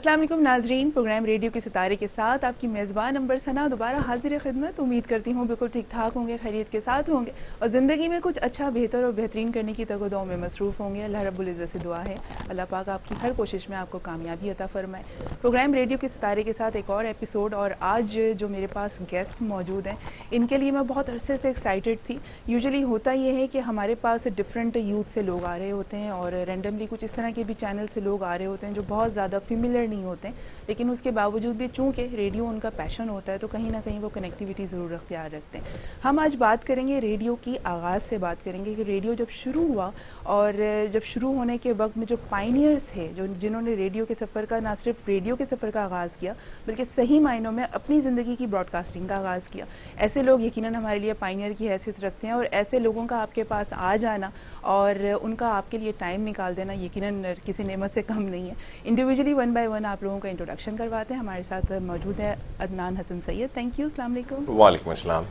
अस्सलाम वालेकुम नाजरीन, प्रोग्राम रेडियो के सितारे के साथ आपकी मेज़बान अंबर सना दोबारा हाजिर खिदमत। उम्मीद करती हूँ बिल्कुल ठीक ठाक होंगे, खैरियत के साथ होंगे और ज़िंदगी में कुछ अच्छा बेहतर और बेहतरीन करने की तगदो में मसरूफ़ होंगे। अल्लाह रब्बुल इज़्ज़त से दुआ है अल्लाह पाक आपकी हर कोशिश में आपको कामयाबी अता फ़रमाए। प्रोग्राम रेडियो के सितारे के साथ एक और एपिसोड, और आज जो मेरे पास गेस्ट मौजूद हैं इनके लिए मैं बहुत अरसे से एक्साइटेड थी। यूजुअली होता ये है कि हमारे पास डिफरेंट यूथ से लोग आ रहे होते हैं और रेंडमली कुछ इस तरह के भी चैनल से लोग आ रहे होते हैं जो बहुत ज़्यादा फेमिलियर नहीं होते हैं, लेकिन उसके बावजूद भी चूँकि रेडियो उनका पैशन होता है तो कहीं ना कहीं वो कनेक्टिविटी ज़रूर अख्तियार रखते हैं। हम आज बात करेंगे रेडियो की आगाज़ से, बात करेंगे कि रेडियो जब शुरू हुआ और जब शुरू होने के वक्त में जो पायनियर्स थे, जो जिन्होंने रेडियो के सफ़र का, ना सिर्फ रेडियो के सफ़र का आगाज़ किया बल्कि सही मायनों में अपनी ज़िंदगी की ब्रॉडकास्टिंग का आगाज़ किया, ऐसे लोग यकीनन हमारे लिए पायनियर की हैसियत रखते हैं। और ऐसे लोगों का आपके पास आ जाना और उनका आपके लिए टाइम निकाल देना यकीनन किसी नेमत से कम नहीं है। इंडिविजुअली वन बाय वन आप लोगों का इंट्रोडक्शन करवाते हैं। हमारे साथ मौजूद है अदनान हसन सैयद। थैंक यू, अस्सलाम वालेकुम। वालेकुम अस्सलाम।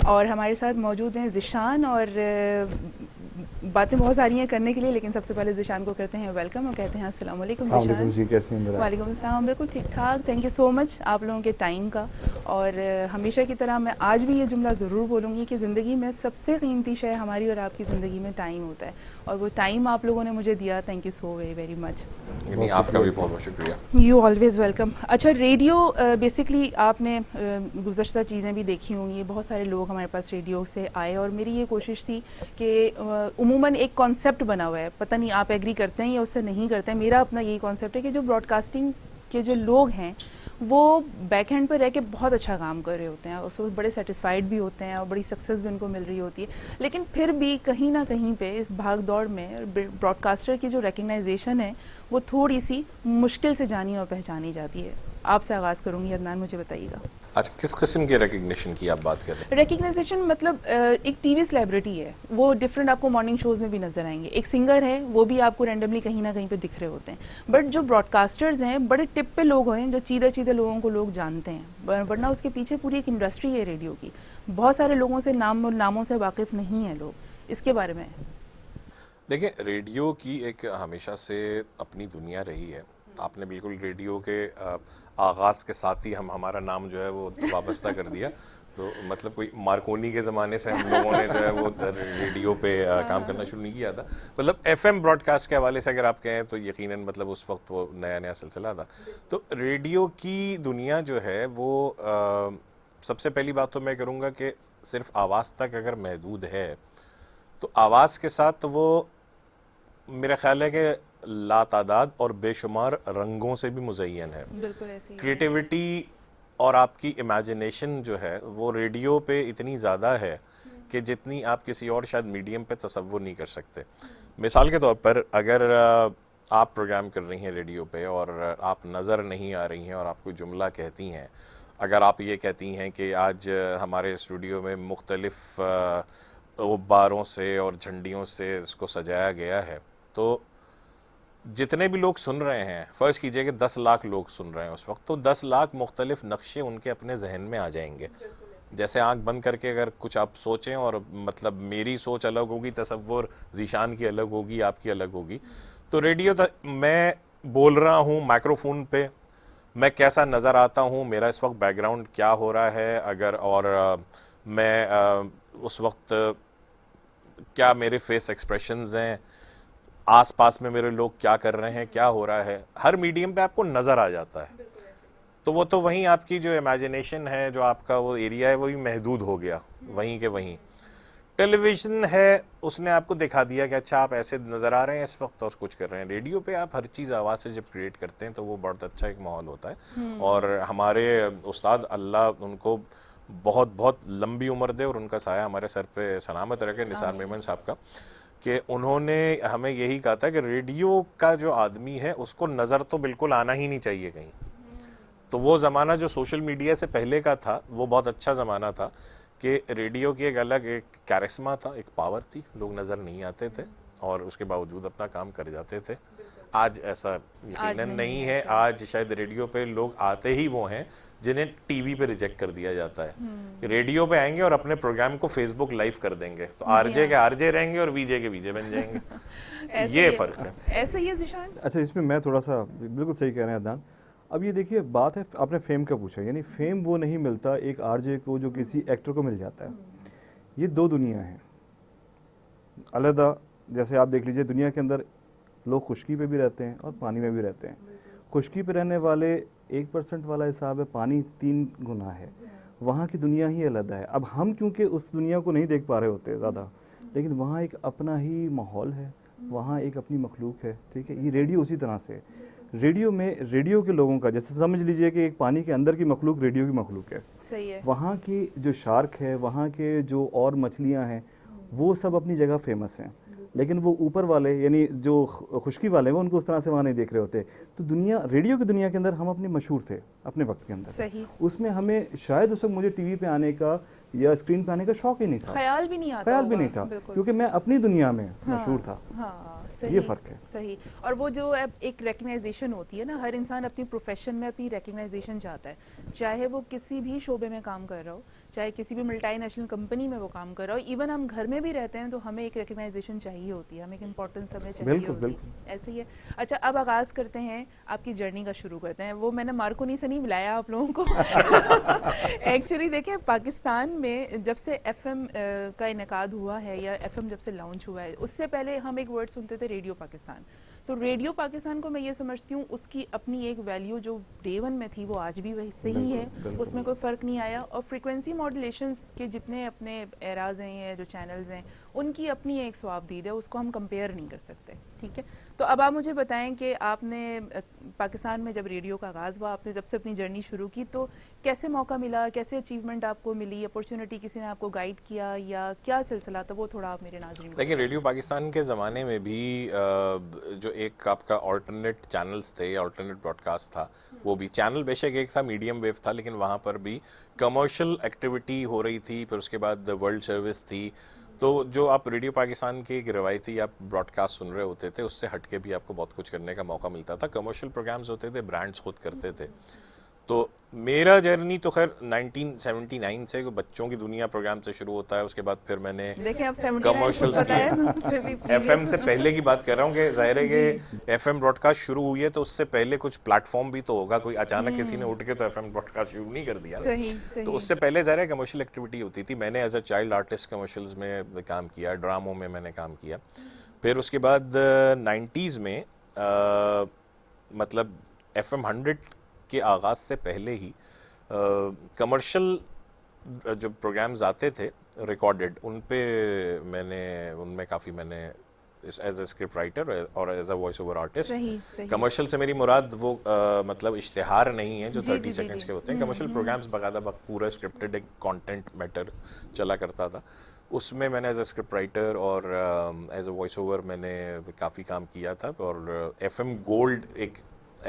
और हमारे साथ मौजूद हैं ज़िशान, और बातें बहुत सारी हैं करने के लिए, लेकिन सबसे पहले ज़िशान को करते हैं वेलकम और कहते हैं अस्सलाम वालेकुम। ज़िशान जी, कैसी हैं? वालेकुम अस्सलाम, बिल्कुल ठीक ठाक। थैंक यू सो मच आप लोगों के टाइम का। और हमेशा की तरह मैं आज भी ये जुमला ज़रूर बोलूँगी कि ज़िंदगी में सबसे कीमती शय हमारी और आपकी ज़िंदगी में टाइम होता है, और वो टाइम आप लोगों ने मुझे दिया। Thank you so very very much. आपका भी बहुत बहुत शुक्रिया। You always welcome. अच्छा, रेडियो बेसिकली आपने गुज़श्ता चीज़ें भी देखी होंगी, बहुत सारे लोग हमारे पास रेडियो से आए, और मेरी ये कोशिश थी कि उमूमन एक कॉन्सेप्ट बना हुआ है, पता नहीं आप एग्री करते हैं या उससे नहीं करते हैं, मेरा अपना यही कॉन्सेप्ट है कि जो ब्रॉडकास्टिंग के जो लोग हैं वो बैक हैंड पर रह के बहुत अच्छा काम कर रहे होते हैं और उसको बड़े सेटिस्फाइड भी होते हैं और बड़ी सक्सेस भी उनको मिल रही होती है, लेकिन फिर भी कहीं ना कहीं पे इस भाग दौड़ में ब्रॉडकास्टर की जो रिकग्नाइजेशन है वो थोड़ी सी मुश्किल से जानी और पहचानी जाती है। आपसे आगाज़ करूँगी अदनान, मुझे बताइएगा आज किस किस्म की रिकग्निशन की आप बात कर रहे हैं? रिकग्नाइजेशन मतलब एक टीवी सेलिब्रिटी है, वो डिफरेंट आपको मॉर्निंग शोज़ में भी नजर आएंगे। एक सिंगर है, वो भी आपको रैंडमली कहीं ना कहीं पे दिख रहे होते हैं। बट जो ब्रॉडकास्टर्स हैं बड़े टिप पे लोग हैं, जो चीदे चीदे लोगों को लोग जानते हैं, वरना उसके पीछे पूरी एक इंडस्ट्री है रेडियो की। बहुत सारे लोगों से नामों से वाकिफ़ नहीं है लोग। इसके बारे में देखिए, रेडियो की एक हमेशा से अपनी दुनिया रही है। आपने बिल्कुल रेडियो के आगाज़ के साथ ही हमारा नाम जो है वो वाबस्ता कर दिया। तो मतलब कोई मार्कोनी के ज़माने से हम लोगों ने जो है वो रेडियो पे काम करना शुरू नहीं किया था। मतलब एफएम ब्रॉडकास्ट के हवाले से अगर आप कहें तो यकीनन मतलब उस वक्त वो नया नया सिलसिला था। तो रेडियो की दुनिया जो है वो सबसे पहली बात तो मैं करूँगा कि सिर्फ आवाज़ तक अगर महदूद है तो आवाज़ के साथ वो मेरा ख्याल है कि लातादाद और बेशुमार रंगों से भी मुज़य्यन है। बिल्कुल ऐसे ही क्रिएटिविटी और आपकी इमेजिनेशन जो है वो रेडियो पे इतनी ज़्यादा है कि जितनी आप किसी और शायद मीडियम पे तसव्वुर नहीं कर सकते। मिसाल के तौर पर अगर आप प्रोग्राम कर रही हैं रेडियो पे और आप नज़र नहीं आ रही हैं और आप कोई जुमला कहती हैं, अगर आप ये कहती हैं कि आज हमारे स्टूडियो में मुख्तलिफ गुब्बारों से और झंडियों से इसको सजाया गया है, तो जितने भी लोग सुन रहे हैं, फ़र्ज़ कीजिए कि 10 लाख लोग सुन रहे हैं उस वक्त, तो 10 लाख मुख्तलिफ नक्शे उनके अपने जहन में आ जाएंगे। जैसे आंख बंद करके अगर कुछ आप सोचें और मतलब मेरी सोच अलग होगी, तसव्वुर ज़ीशान की अलग होगी, आपकी अलग होगी। तो रेडियो मैं बोल रहा हूँ माइक्रोफोन पे, मैं कैसा नज़र आता हूँ, मेरा इस वक्त बैकग्राउंड क्या हो रहा है, अगर और मैं उस वक्त क्या मेरे फेस एक्सप्रेशंस हैं, आसपास में मेरे लोग क्या कर रहे हैं, क्या हो रहा है, हर मीडियम पे आपको नज़र आ जाता है। तो वो तो वहीं आपकी जो इमेजिनेशन है, जो आपका वो एरिया है, वो भी महदूद हो गया वहीं के वहीं। टेलीविज़न है, उसने आपको दिखा दिया कि अच्छा आप ऐसे नज़र आ रहे हैं इस वक्त और कुछ कर रहे हैं। रेडियो पे आप हर चीज़ आवाज़ से जब क्रिएट करते हैं तो वो बहुत अच्छा एक माहौल होता है। और हमारे उस्ताद, अल्लाह उनको बहुत बहुत लंबी उम्र दे और उनका साया हमारे सर पे सलामत रखे, निसार मेमन साहब का, कि उन्होंने हमें यही कहा था कि रेडियो का जो आदमी है उसको नज़र तो बिल्कुल आना ही नहीं चाहिए कहीं। तो वो ज़माना जो सोशल मीडिया से पहले का था वो बहुत अच्छा ज़माना था कि रेडियो की एक अलग एक कैरिस्मा था, एक पावर थी, लोग नज़र नहीं आते थे और उसके बावजूद अपना काम कर जाते थे। आज ऐसा यकीनन नहीं है। आज शायद रेडियो पे लोग आते ही वो हैं जिन्हें टीवी पे रिजेक्ट कर दिया जाता है। रेडियो पे आएंगे और अपने प्रोग्राम को फेसबुक लाइव कर देंगे, तो आरजे के आरजे रहेंगे और वीजे के वीजे बन जाएंगे। ये फर्क है। ऐसा ही है ज़िशान। अच्छा, इसमें मैं थोड़ा सा बिल्कुल सही कह रहे हैं अदनान। अब ये देखिए बात है, आपने फेम का पूछा, यानी फेम वो नहीं मिलता एक आरजे को जो किसी एक्टर को मिल जाता है। ये दो दुनिया हैं अलग। जैसे आप देख लीजिए, दुनिया के अंदर लोग खुशकी पे भी रहते हैं और पानी में भी रहते हैं। खुशकी पे रहने वाले 1% वाला हिसाब है, पानी 3 गुना है। वहाँ की दुनिया ही अलग है। अब हम क्योंकि उस दुनिया को नहीं देख पा रहे होते ज़्यादा, लेकिन वहाँ एक अपना ही माहौल है, वहाँ एक अपनी मखलूक है, ठीक है। ये रेडियो उसी तरह से, रेडियो में रेडियो के लोगों का, जैसे समझ लीजिए कि एक पानी के अंदर की मखलूक रेडियो की मखलूक है। सही है। वहाँ की जो शार्क है, वहाँ के जो और मछलियाँ हैं, वो सब अपनी जगह फेमस हैं, लेकिन वो ऊपर वाले यानी जो खुशकी वाले हैं वो उनको उस तरह से वहाँ नहीं देख रहे होते। तो दुनिया, रेडियो की दुनिया के अंदर हम अपने मशहूर थे अपने वक्त के अंदर। सही। उसमें हमें शायद उस वक्त मुझे टीवी पे आने का या स्क्रीन पे आने का शौक ही नहीं था, ख्याल भी नहीं आता, ख्याल भी नहीं था, क्योंकि मैं अपनी दुनिया में मशहूर था। हाँ, सही, ये फर्क है। सही। और वो जो अब एक रिकग्नाइजेशन होती है ना, हर इंसान अपनी प्रोफेशन में अपनी रिकग्नाइजेशन चाहता है, चाहे वो किसी भी शोबे में काम कर रहा हो, चाहे किसी भी मल्टीनेशनल कंपनी में वो काम कर रहा हो, इवन हम घर में भी रहते हैं तो हमें एक रिकग्नाइजेशन चाहिए होती है, हमें एक इम्पोर्टेंस हमें चाहिए होती है। ऐसे ही है। अच्छा, अब आगाज करते हैं आपकी जर्नी का, शुरू करते हैं। वो मैंने मार्कोनी से नहीं बुलाया आप लोगों को एक्चुअली देखें, पाकिस्तान में जब से एफएम का इनेकाद हुआ है या एफएम जब से लॉन्च हुआ है, उससे पहले हम एक वर्ड सुनते थे रेडियो पाकिस्तान। तो रेडियो पाकिस्तान को मैं ये समझती हूँ उसकी अपनी एक वैल्यू जो डे वन में थी वो आज भी वही सही है, उसमें कोई फ़र्क नहीं आया। और फ्रीक्वेंसी मॉड्यूलेशंस के जितने अपने एराज हैं या जो चैनल्स हैं उनकी अपनी एक स्वाबदीद है, उसको हम कंपेयर नहीं कर सकते, ठीक है। तो अब आप मुझे बताएं कि आपने पाकिस्तान में जब रेडियो का आगाज़ हुआ, आपने जब से अपनी जर्नी शुरू की, तो कैसे मौका मिला, कैसे अचीवमेंट आपको मिली, अपॉर्चुनिटी किसी ने आपको गाइड किया या क्या सिलसिला था, वो थोड़ा आप मेरे नाज़रीन को। देखिए, रेडियो पाकिस्तान के ज़माने में भी जो एक आपका ऑल्टरनेट चैनल्स थे, ऑल्टरनेट ब्रॉडकास्ट था, वो भी चैनल बेशक एक था, मीडियम वेव था, लेकिन वहाँ पर भी कमर्शियल एक्टिविटी हो रही थी। फिर उसके बाद वर्ल्ड सर्विस थी। तो जो आप रेडियो पाकिस्तान के एक रिवायती आप ब्रॉडकास्ट सुन रहे होते थे, उससे हटके भी आपको बहुत कुछ करने का मौका मिलता था। कमर्शियल प्रोग्राम्स होते थे, ब्रांड्स खुद करते थे। तो मेरा जर्नी तो खैर 1979 से बच्चों की दुनिया प्रोग्राम से शुरू होता है। उसके बाद फिर मैंने कमर्शियल्स एफएम से पहले की बात कर रहा हूँ कि जाहिर है कि एफएम ब्रॉडकास्ट शुरू हुई है तो उससे पहले कुछ प्लेटफॉर्म भी तो होगा। कोई अचानक किसी ने उठ के तो एफएम ब्रॉडकास्ट शुरू नहीं कर दिया। सही। तो उससे पहले जाहिर है कमर्शियल एक्टिविटी होती थी। मैंने as a child artist commercials में काम किया, ड्रामों में मैंने काम किया। फिर उसके बाद 90s में मतलब FM 100 के आगाज से पहले ही कमर्शियल जो प्रोग्राम्स आते थे रिकॉर्डेड, उनमें काफ़ी मैंने एज ए स्क्रिप्ट राइटर और as a voice over artist. Commercial से मेरी मुराद वो मतलब इश्तिहार नहीं है जो 30 सेकंड्स के होते हैं। कमर्शियल प्रोग्राम्स बकायदा पूरा स्क्रिप्टेड एक कंटेंट मैटर चला करता था। उसमें मैंने एज ए स्क्रिप्ट राइटर और एज ए वॉइस ओवर मैंने काफ़ी काम किया था। और FM गोल्ड, एक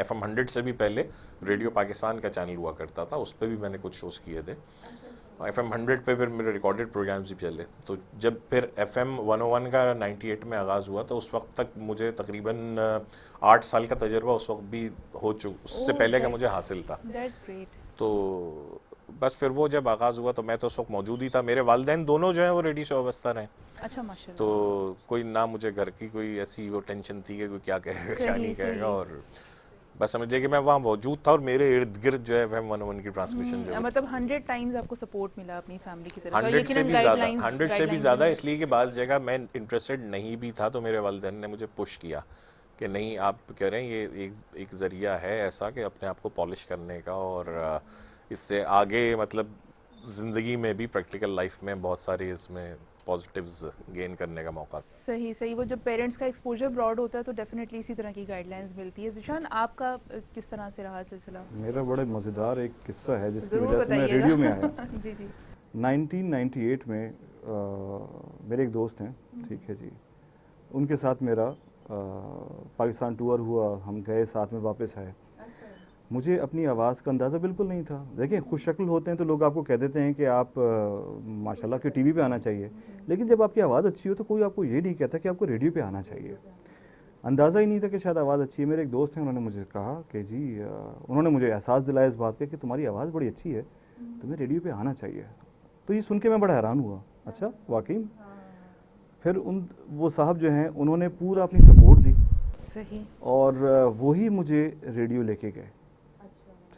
FM 100 से भी पहले रेडियो पाकिस्तान का चैनल हुआ करता था, उस पर भी मैंने कुछ शोज किए थे। FM 100 पे फिर मेरे रिकॉर्डेड प्रोग्राम्स भी चले। तो जब फिर FM 101 का 98 में आगाज़ हुआ तो उस वक्त तक मुझे तकरीबन 8 साल का तजर्बा उस वक्त भी हो चुका, उससे पहले का मुझे हासिल था। तो बस फिर वो जब आगाज़ हुआ तो मैं तो उस वक्त मौजूद ही था। मेरे वालिदैन दोनों जो हैं वो रेडियो से वाबस्ता रहे। अच्छा, माशाल्लाह। तो कोई ना मुझे घर की कोई ऐसी वो टेंशन थी कि कोई क्या कहेगा क्या नहीं कहेगा, और बस समझिए कि मैं वहाँ मौजूद था और मेरे इर्द गिर्द जो है FM 101 की ट्रांसमिशन जो मतलब 100 टाइम्स आपको सपोर्ट मिला अपनी फैमिली की तरफ 100 से भी ज़्यादा, इसलिए कि बाज़ जगह मैं इंटरेस्टेड नहीं भी था तो मेरे वालिदैन ने मुझे पुश किया कि नहीं, आप कह रहे हैं ये एक ज़रिया है ऐसा कि अपने आप को पॉलिश करने का, और इससे आगे मतलब ज़िंदगी में भी प्रैक्टिकल लाइफ में बहुत सारी इसमें पॉजिटिव्स गेन करने का मौका। सही। वो जब पेरेंट्स का एक्सपोजर ब्रॉड होता है तो डेफिनेटली इसी तरह की गाइडलाइंस मिलती है। ज़िशान, आपका किस तरह से रहा सिलसिला? मेरा बड़ा मज़ेदार एक किस्सा है जिसकी वजह से मैं रेडियो में आया। जी। 1998 में मेरे एक दोस्त हैं, ठीक है जी, उनके साथ मेरा पाकिस्तान टूर हुआ, हम गए, साथ में वापस आए। मुझे अपनी आवाज़ का अंदाज़ा बिल्कुल नहीं था। देखिए, खुश शक्ल होते हैं तो लोग आपको कह देते हैं कि आप माशाल्लाह के टीवी पे आना चाहिए, लेकिन जब आपकी आवाज़ अच्छी हो तो कोई आपको ये नहीं कहता कि आपको रेडियो पे आना चाहिए। अंदाज़ा ही नहीं था कि शायद आवाज़ अच्छी है। मेरे एक दोस्त हैं, उन्होंने मुझे कहा कि जी, उन्होंने मुझे एहसास दिलाया इस बात का कि तुम्हारी आवाज़ बड़ी अच्छी है, तुम्हें रेडियो पे आना चाहिए। तो ये सुन के मैं बड़ा हैरान हुआ, अच्छा वाकई। फिर वो साहब जो हैं उन्होंने पूरा अपनी सपोर्ट दी। सही। और वही मुझे रेडियो लेके गए।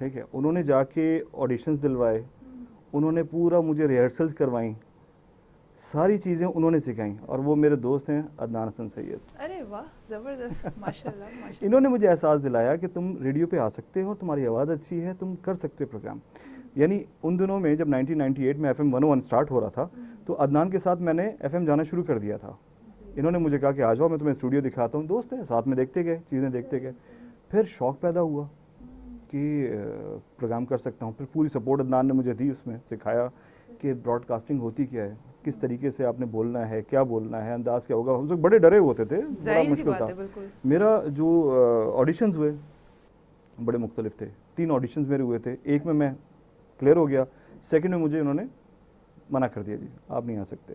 ठीक है। उन्होंने जाके ऑडिशंस दिलवाए, उन्होंने पूरा मुझे रिहर्सल्स करवाई, सारी चीज़ें उन्होंने सिखाई, और वो मेरे दोस्त हैं अदनान हसन सैयद। अरे वाह, ज़बरदस्त, माशाल्लाह माशाल्लाह। इन्होंने मुझे एहसास दिलाया कि तुम रेडियो पे आ सकते हो, तुम्हारी आवाज़ अच्छी है, तुम कर सकते हो प्रोग्राम। यानी उन दिनों में जब 1998 में FM 101 स्टार्ट हो रहा था, तो अदनान के साथ मैंने FM जाना शुरू कर दिया था। इन्होंने मुझे कहा कि आ जाओ, मैं तुम्हें स्टूडियो दिखाता हूँ। दोस्त है, साथ में देखते गए, चीज़ें देखते गए, फिर शौक़ पैदा हुआ कि प्रोग्राम कर सकता हूँ। फिर पूरी सपोर्ट अदनान ने मुझे दी, उसमें सिखाया कि ब्रॉडकास्टिंग होती क्या है, किस तरीके से आपने बोलना है, क्या बोलना है, अंदाज क्या होगा। हम लोग बड़े डरे होते थे, बड़ा मुश्किल था। मेरा जो ऑडिशंस हुए बड़े मुख्तलिफ थे। 3 ऑडिशंस मेरे हुए थे, एक में मैं क्लियर हो गया, सेकंड में मुझे उन्होंने मना कर दिया, जी आप नहीं आ सकते।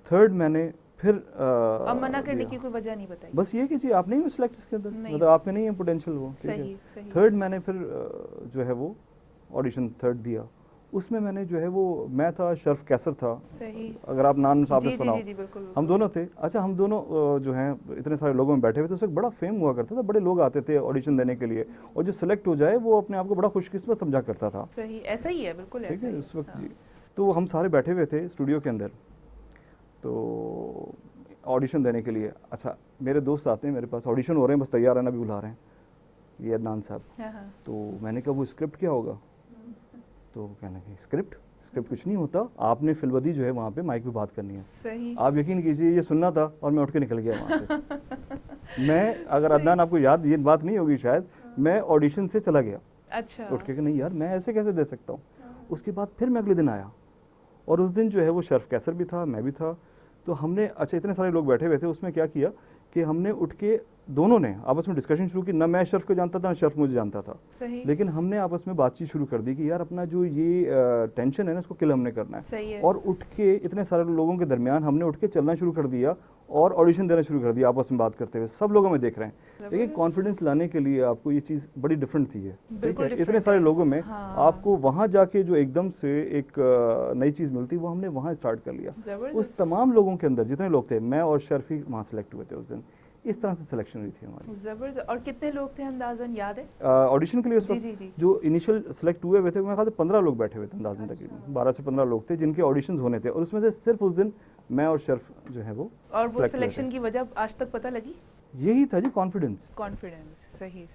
थर्ड मैंने फिर अब मना करने की कोई वजह नहीं बताई, बस ये कि जी आप नहीं हो सिलेक्ट इसके अंदर, मतलब आप में नहीं है पोटेंशियल वो, ठीक है। थर्ड मैंने फिर जो है वो ऑडिशन थर्ड दिया, उसमें मैंने जो है वो, मैं था, शर्फ कैसर था, सही, अगर आप नाम साहब ने सुना, हम दोनों थे। अच्छा, हम दोनों जो हैं इतने सारे लोगों में बैठे हुए थे, उससे बड़ा फेम हुआ करता था, बड़े लोग आते थे ऑडिशन देने के लिए, और जो सिलेक्ट हो जाए वो अपने आप को बड़ा खुशकिस्मत समझा करता था। सही, ऐसा ही है, बिल्कुल ऐसा ही है उस वक्त। जी, तो हम सारे बैठे हुए थे स्टूडियो के अंदर, तो ऑडिशन देने के लिए। अच्छा, मेरे दोस्त आते हैं मेरे पास, ऑडिशन हो रहे हैं, बस तैयार रहना, भी बुला रहे हैं, ये अदनान साहब। तो मैंने कहा वो स्क्रिप्ट क्या होगा, तो कहने लगे स्क्रिप्ट कुछ नहीं होता, आपने फिलवदी जो है वहाँ पे माइक पे बात करनी है। सही। आप यकीन कीजिए, ये सुनना था और मैं उठ के निकल गया वहाँ से। मैं, अगर अदनान आपको याद, ये बात नहीं होगी शायद, मैं ऑडिशन से चला गया। अच्छा। उठ के नहीं यार, मैं ऐसे कैसे दे सकता हूँ। उसके बाद फिर मैं अगले दिन आया, और उस दिन जो है वो शर्फ कैसर भी था, मैं भी था। तो हमने, अच्छा इतने सारे लोग बैठे हुए थे, उसमें क्या किया कि हमने उठ के दोनों ने आपस में डिस्कशन शुरू की। ना मैं शर्फ को जानता था, ना शर्फ मुझे जानता था, लेकिन हमने आपस में बातचीत शुरू कर दी कि यार अपना जो ये टेंशन है ना, इसको किल हमने करना है। सही है। और उठ के इतने सारे लोगों के दरमियान हमने उठ के चलना शुरू कर दिया और ऑडिशन देना शुरू कर दिया, आपस में बात करते हुए, सब लोगों में देख रहे हैं। लेकिन कॉन्फिडेंस लाने के लिए आपको ये चीज़ बड़ी डिफरेंट थी है, ठीक है। इतने सारे लोगों में आपको वहाँ जाके जो एकदम से एक नई चीज़ मिलती, वो हमने वहाँ स्टार्ट कर लिया। उस तमाम लोगों के अंदर जितने लोग थे, मैं और शर्फी वहाँ सेलेक्ट हुए थे उस दिन। इस तरह से सिलेक्शन हुई थी हमारी। जबरदस्त। और कितने लोग थे अंदाजन याद है ऑडिशन के लिए? उस वक्त जो इनिशियल सेलेक्ट हुए थे, मेरे ख्याल से 15 लोग बैठे हुए थे अंदाजन, तकरीबन 12 से 15 लोग थे जिनके ऑडिशंस होने थे, और उसमें से सिर्फ उस दिन मैं और शर्फ जो है वो। और वो सिलेक्शन की वजह आज तक पता लगी? यही था जी, कॉन्फिडेंस। सही,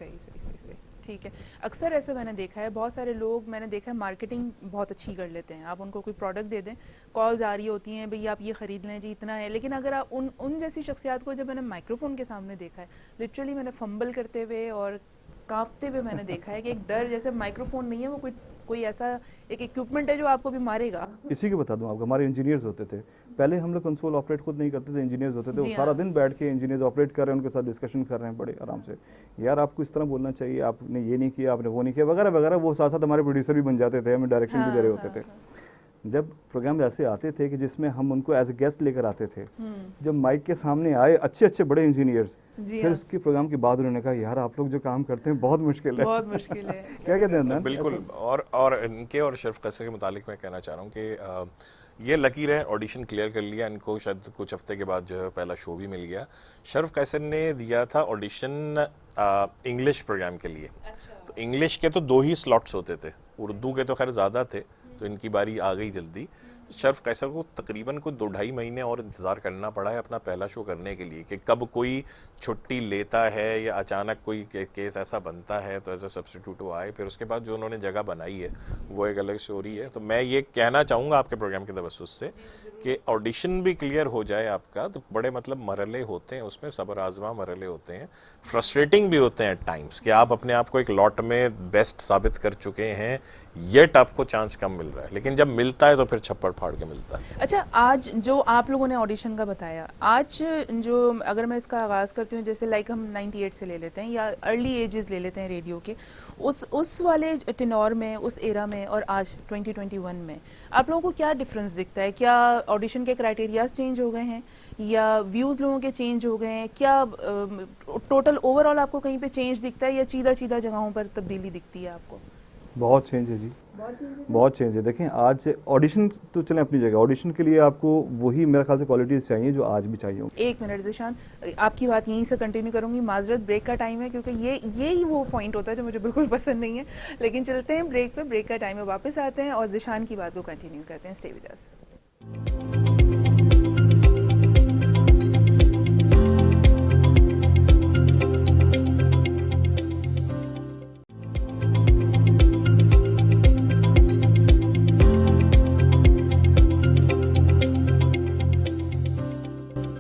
ठीक है। अक्सर ऐसे मैंने देखा है, बहुत सारे लोग मैंने देखा है मार्केटिंग बहुत अच्छी कर लेते हैं। आप उनको कोई प्रोडक्ट दे दें, कॉल्स आ रही होती हैं, भई आप ये ख़रीद लें जी, इतना है। लेकिन अगर आप उन जैसी शख्सियात को जब मैंने माइक्रोफोन के सामने देखा है, लिटरली मैंने फंबल करते हुए और कांपते हुए मैंने देखा है कि एक डर, जैसे माइक्रोफोन नहीं है, वो कोई ऐसा एक इक्विपमेंट है जो आपको भी मारेगा। इसी को बता दूं आपको, हमारे इंजीनियर्स होते थे पहले, हम लोग कंसोल ऑपरेट खुद नहीं करते थे, इंजीनियर्स होते थे, वो सारा दिन बैठ के इंजीनियर्स ऑपरेट कर रहे हैं, उनके साथ डिस्कशन कर रहे हैं बड़े आराम से, यार आपको इस तरह बोलना चाहिए, आपने ये नहीं किया, आपने वो नहीं किया, वगैरह वगैरह। वो साथ साथ हमारे प्रोड्यूसर भी बन जाते थे, हमें डायरेक्शन भी दे रहे होते थे। जब प्रोग्राम ऐसे आते थे कि जिसमें हम उनको एज ए गेस्ट लेकर आते थे, जब माइक के सामने आए अच्छे बड़े इंजीनियर्स, फिर उसके प्रोग्राम के बाद उन्होंने कहा यार आप लोग जो काम करते हैं बहुत मुश्किल है, बहुत मुश्किल है। क्या कहते हैं? बिल्कुल। और इनके और शर्फ कैसर के मुतालिक मैं कहना चाह रहा हूँ कि ये लकीर है, ऑडिशन क्लियर कर लिया, इनको शायद कुछ हफ्ते के बाद जो है पहला शो भी मिल गया। शर्फ कैसर ने दिया था ऑडिशन इंग्लिश प्रोग्राम के लिए। तो इंग्लिश के तो 2 ही स्लॉट्स होते थे, उर्दू के तो खैर ज़्यादा थे, तो इनकी बारी आ गई जल्दी। शर्फ कैसर को तकरीबन कोई 2-2.5 महीने और इंतज़ार करना पड़ा है अपना पहला शो करने के लिए, कि कब कोई छुट्टी लेता है या अचानक कोई केस ऐसा बनता है तो एज ए सब्स्टिट्यूट वो आए। फिर उसके बाद जो उन्होंने जगह बनाई है वो एक अलग स्टोरी है। तो मैं ये कहना चाहूँगा आपके प्रोग्राम के तवस्सुस से कि ऑडिशन भी क्लियर हो जाए आपका, तो बड़े मतलब मरहले होते हैं उसमें, सब्र आज़मा मरहले होते हैं, फ्रस्ट्रेटिंग भी होते हैं एट टाइम्स, कि आप अपने आप को एक लॉट में बेस्ट साबित कर चुके हैं, येट आपको चांस कम मिल रहा है, लेकिन जब मिलता है तो फिर छप्पड़ फाड़ के मिलता है। अच्छा, आज जो आप लोगों ने ऑडिशन का बताया, आज जो अगर मैं इसका आगाज़ करती हूँ, जैसे लाइक हम 98 से ले लेते हैं या अर्ली एजेस ले लेते हैं रेडियो के, उस वाले टेनोर में, उस एरा में और आज 2021 में आप लोगों को क्या डिफरेंस दिखता है? क्या ऑडिशन के क्राइटेरियाज चेंज हो गए हैं या व्यूज़ लोगों के चेंज हो गए हैं? क्या टोटल ओवरऑल आपको कहीं पे चेंज दिखता है या चीदा जगहों पर तब्दीली दिखती है आपको? बहुत चेंज है जी, बहुत चेंज है। देखें आज ऑडिशन तो चलें अपनी जगह, ऑडिशन के लिए आपको वही मेरे ख्याल से क्वालिटीज़ चाहिए जो आज भी चाहिए होंगी। 1 मिनट ज़िशान, आपकी बात यहीं से कंटिन्यू करूंगी। माजरत, ब्रेक का टाइम है क्योंकि ये ही वो पॉइंट होता है जो मुझे बिल्कुल पसंद नहीं है, लेकिन चलते हैं ब्रेक पे। ब्रेक का टाइम है, वापस आते हैं और ज़िशान की बात को कंटिन्यू करते हैं। Stay with us.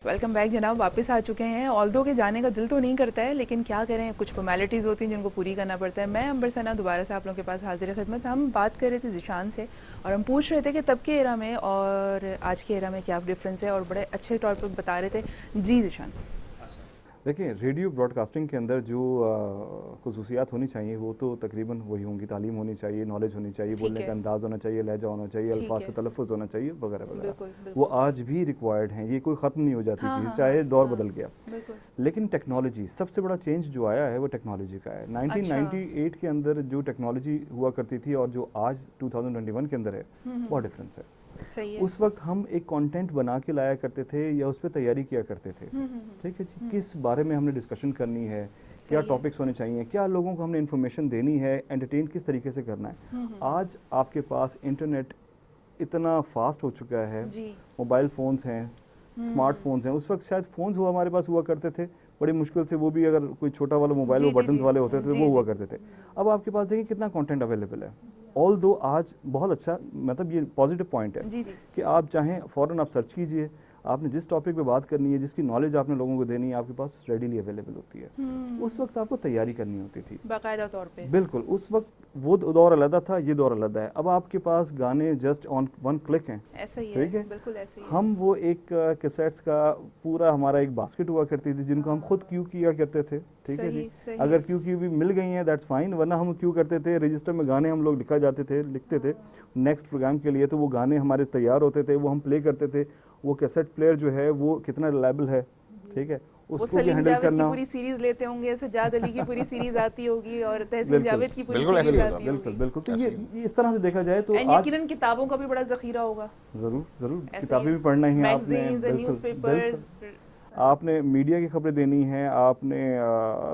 Welcome back जनाब, वापस आ चुके हैं। ऑल्दो के जाने का दिल तो नहीं करता है, लेकिन क्या करें, कुछ फॉर्मेलिटीज़ होती हैं जिनको पूरी करना पड़ता है। मैं अंबर सना दोबारा से आप लोगों के पास हाजिर खिदमत। हम बात कर रहे थे ज़िशान से और हम पूछ रहे थे कि तब के एरा में और आज के एरा में क्या डिफरेंस है, और बड़े अच्छे तौर पर बता रहे थे। जी ज़िशान, देखिए रेडियो ब्रॉडकास्टिंग के अंदर जो खसूसियात होनी चाहिए वो तो तकरीबन वही होंगी। तालीम होनी चाहिए, नॉलेज होनी चाहिए, बोलने का अंदाज़ होना चाहिए, लहजा होना चाहिए, ठीक अल्फाज है। का तलफ़ुज़ होना चाहिए, वगैरह बिल्कुल, वगैरह। बिल्कुल। वो आज भी रिक्वायर्ड हैं, ये कोई ख़त्म नहीं हो जाती हाँ, चीज़, हाँ, चाहे हाँ, दौर हाँ, बदल गया। बिल्कुल। लेकिन टेक्नोलॉजी सबसे बड़ा चेंज जो आया है वो टेक्नोलॉजी का है। 1998 के अंदर जो टेक्नोलॉजी हुआ करती थी और जो आज 2021 के अंदर है, बहुत डिफरेंस है। सही है। उस वक्त हम एक कंटेंट बना के लाया करते थे या उस पर तैयारी किया करते थे, ठीक है जी, किस बारे में हमने डिस्कशन करनी है, क्या है। टॉपिक्स होने चाहिए, क्या लोगों को हमने इन्फॉर्मेशन देनी है, एंटरटेन किस तरीके से करना है। आज आपके पास इंटरनेट इतना फास्ट हो चुका है, जी। मोबाइल फ़ोन्स हैं, स्मार्टफोन्स हैं। उस वक्त शायद फ़ोन्स हुआ हमारे पास हुआ करते थे, बड़ी मुश्किल से, वो भी अगर कोई छोटा वाला मोबाइल जी, वो जी, बटन्स जी। वाले होते थे जी, वो हुआ जी। करते थे। अब आपके पास देखिए कितना कंटेंट अवेलेबल है। ऑल दो आज बहुत अच्छा, मतलब ये पॉजिटिव पॉइंट है जी, जी। कि आप चाहें फ़ौरन आप सर्च कीजिए, आपने जिस टॉपिक पे बात करनी है, जिसकी नॉलेज आपने लोगों को देनी है, आपके पास रेडीली अवेलेबल होती है। उस वक्त आपको तैयारी करनी होती थी, बाकायदा तौर पे। बिल्कुल। उस वक्त वो दौर अलग था, ये दौर अलग है। अब आपके पास गाने जस्ट ऑन वन क्लिक हैं, ऐसा ही ठीक है, है। बिल्कुल ऐसे ही है। हम वो एक कैसेट्स का पूरा हमारा एक बास्केट हुआ करती थी जिनको हम खुद क्यू किया करते थे, ठीक है सही, जी। सही। अगर क्यू की भी मिल गई हैं दैट्स फाइन, वरना हम क्यू करते थे, रजिस्टर में गाने हम लोग लिखते थे नेक्स्ट प्रोग्राम के लिए। तो वो गाने हमारे तैयार होते थे, वो हम प्ले करते थे। वो कैसेट प्लेयर जो है वो कितना रिलायबल है, ठीक है, वो उसको भी सलीम हैंडल जावेद की करना। पूरी सीरीज लेते होंगे, सजाद अली की पूरी सीरीज आती होगी और तहसीन बिल्कुल, जावेद की पूरी बिल्कुल ऐसे सीरीज ही आती होगा, होगी। बिल्कुल बिल्कुल। तो ऐसे ये इस तरह से देखा जाए तो एंड आज यकीनन किताबों का भी बड़ा जखीरा होगा। जरूर जरूर ऐसे किताबें ही भी पढ़ना ही है आपने, मैगजीन्स एंड बिल्कुल, न्यूज़पेपर्स। आपने मीडिया की खबरें देनी है, आपने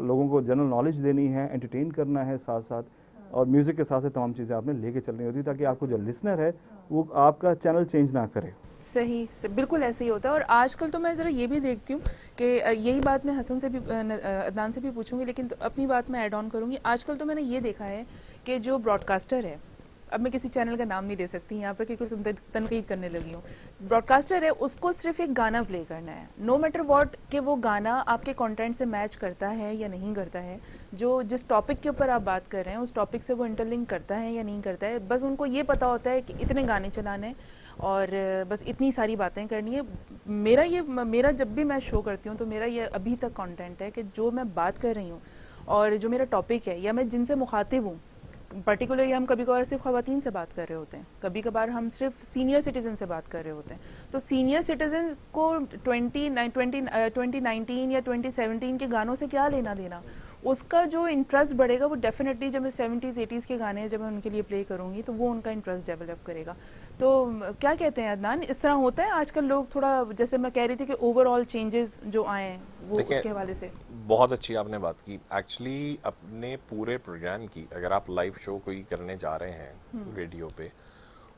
लोगों को जनरल नॉलेज देनी है, एंटरटेन करना है साथ साथ, और म्यूज़िक के साथ साथ तमाम चीज़ें आपने लेके चलनी होती है ताकि आपको जो लिसनर है वो आपका चैनल चेंज ना करे। सही से, बिल्कुल ऐसे ही होता है। और आजकल तो मैं ज़रा ये भी देखती हूँ कि यही बात मैं हसन से भी अदनान से भी पूछूंगी, लेकिन तो अपनी बात मैं ऐड ऑन करूँगी। आजकल तो मैंने ये देखा है कि जो ब्रॉडकास्टर है, अब मैं किसी चैनल का नाम नहीं ले सकती यहाँ पे क्योंकि तनकीद करने लगी हूँ, ब्रॉडकास्टर है, उसको सिर्फ एक गाना प्ले करना है, नो मैटर व्हाट, कि वो गाना आपके कंटेंट से मैच करता है या नहीं करता है, जो जिस टॉपिक के ऊपर आप बात कर रहे हैं उस टॉपिक से वो इंटरलिंक करता है या नहीं करता है। बस उनको ये पता होता है कि इतने गाने चलाने हैं और बस इतनी सारी बातें करनी है। मेरा जब भी मैं शो करती हूँ तो मेरा ये अभी तक कंटेंट है कि जो मैं बात कर रही हूँ और जो मेरा टॉपिक है या मैं जिनसे मुखातिब हूँ, पर्टिकुलरली हम कभी कभार सिर्फ ख़वातीन से बात कर रहे होते हैं, कभी कभार हम सिर्फ सीनियर सिटीज़न से बात कर रहे होते हैं। तो सीनियर सिटीज़न को 2019 या 2017 के गानों से क्या लेना देना, उसका जो इंटरेस्ट बढ़ेगा वो डेफिनेटली जब मैं 70s 80s के गाने जब मैं उनके लिए प्ले करूँगी तो वो उनका इंटरेस्ट डेवलप करेगा। तो क्या कहते हैं अदनान, इस तरह होता है आजकल? लोग थोड़ा, जैसे मैं कह रही थी कि ओवरऑल चेंजेस जो आए हैं वो उसके हवाले से। बहुत अच्छी आपने बात की। एक्चुअली अपने पूरे प्रोग्राम की, अगर आप लाइव शो कोई करने जा रहे हैं रेडियो पे,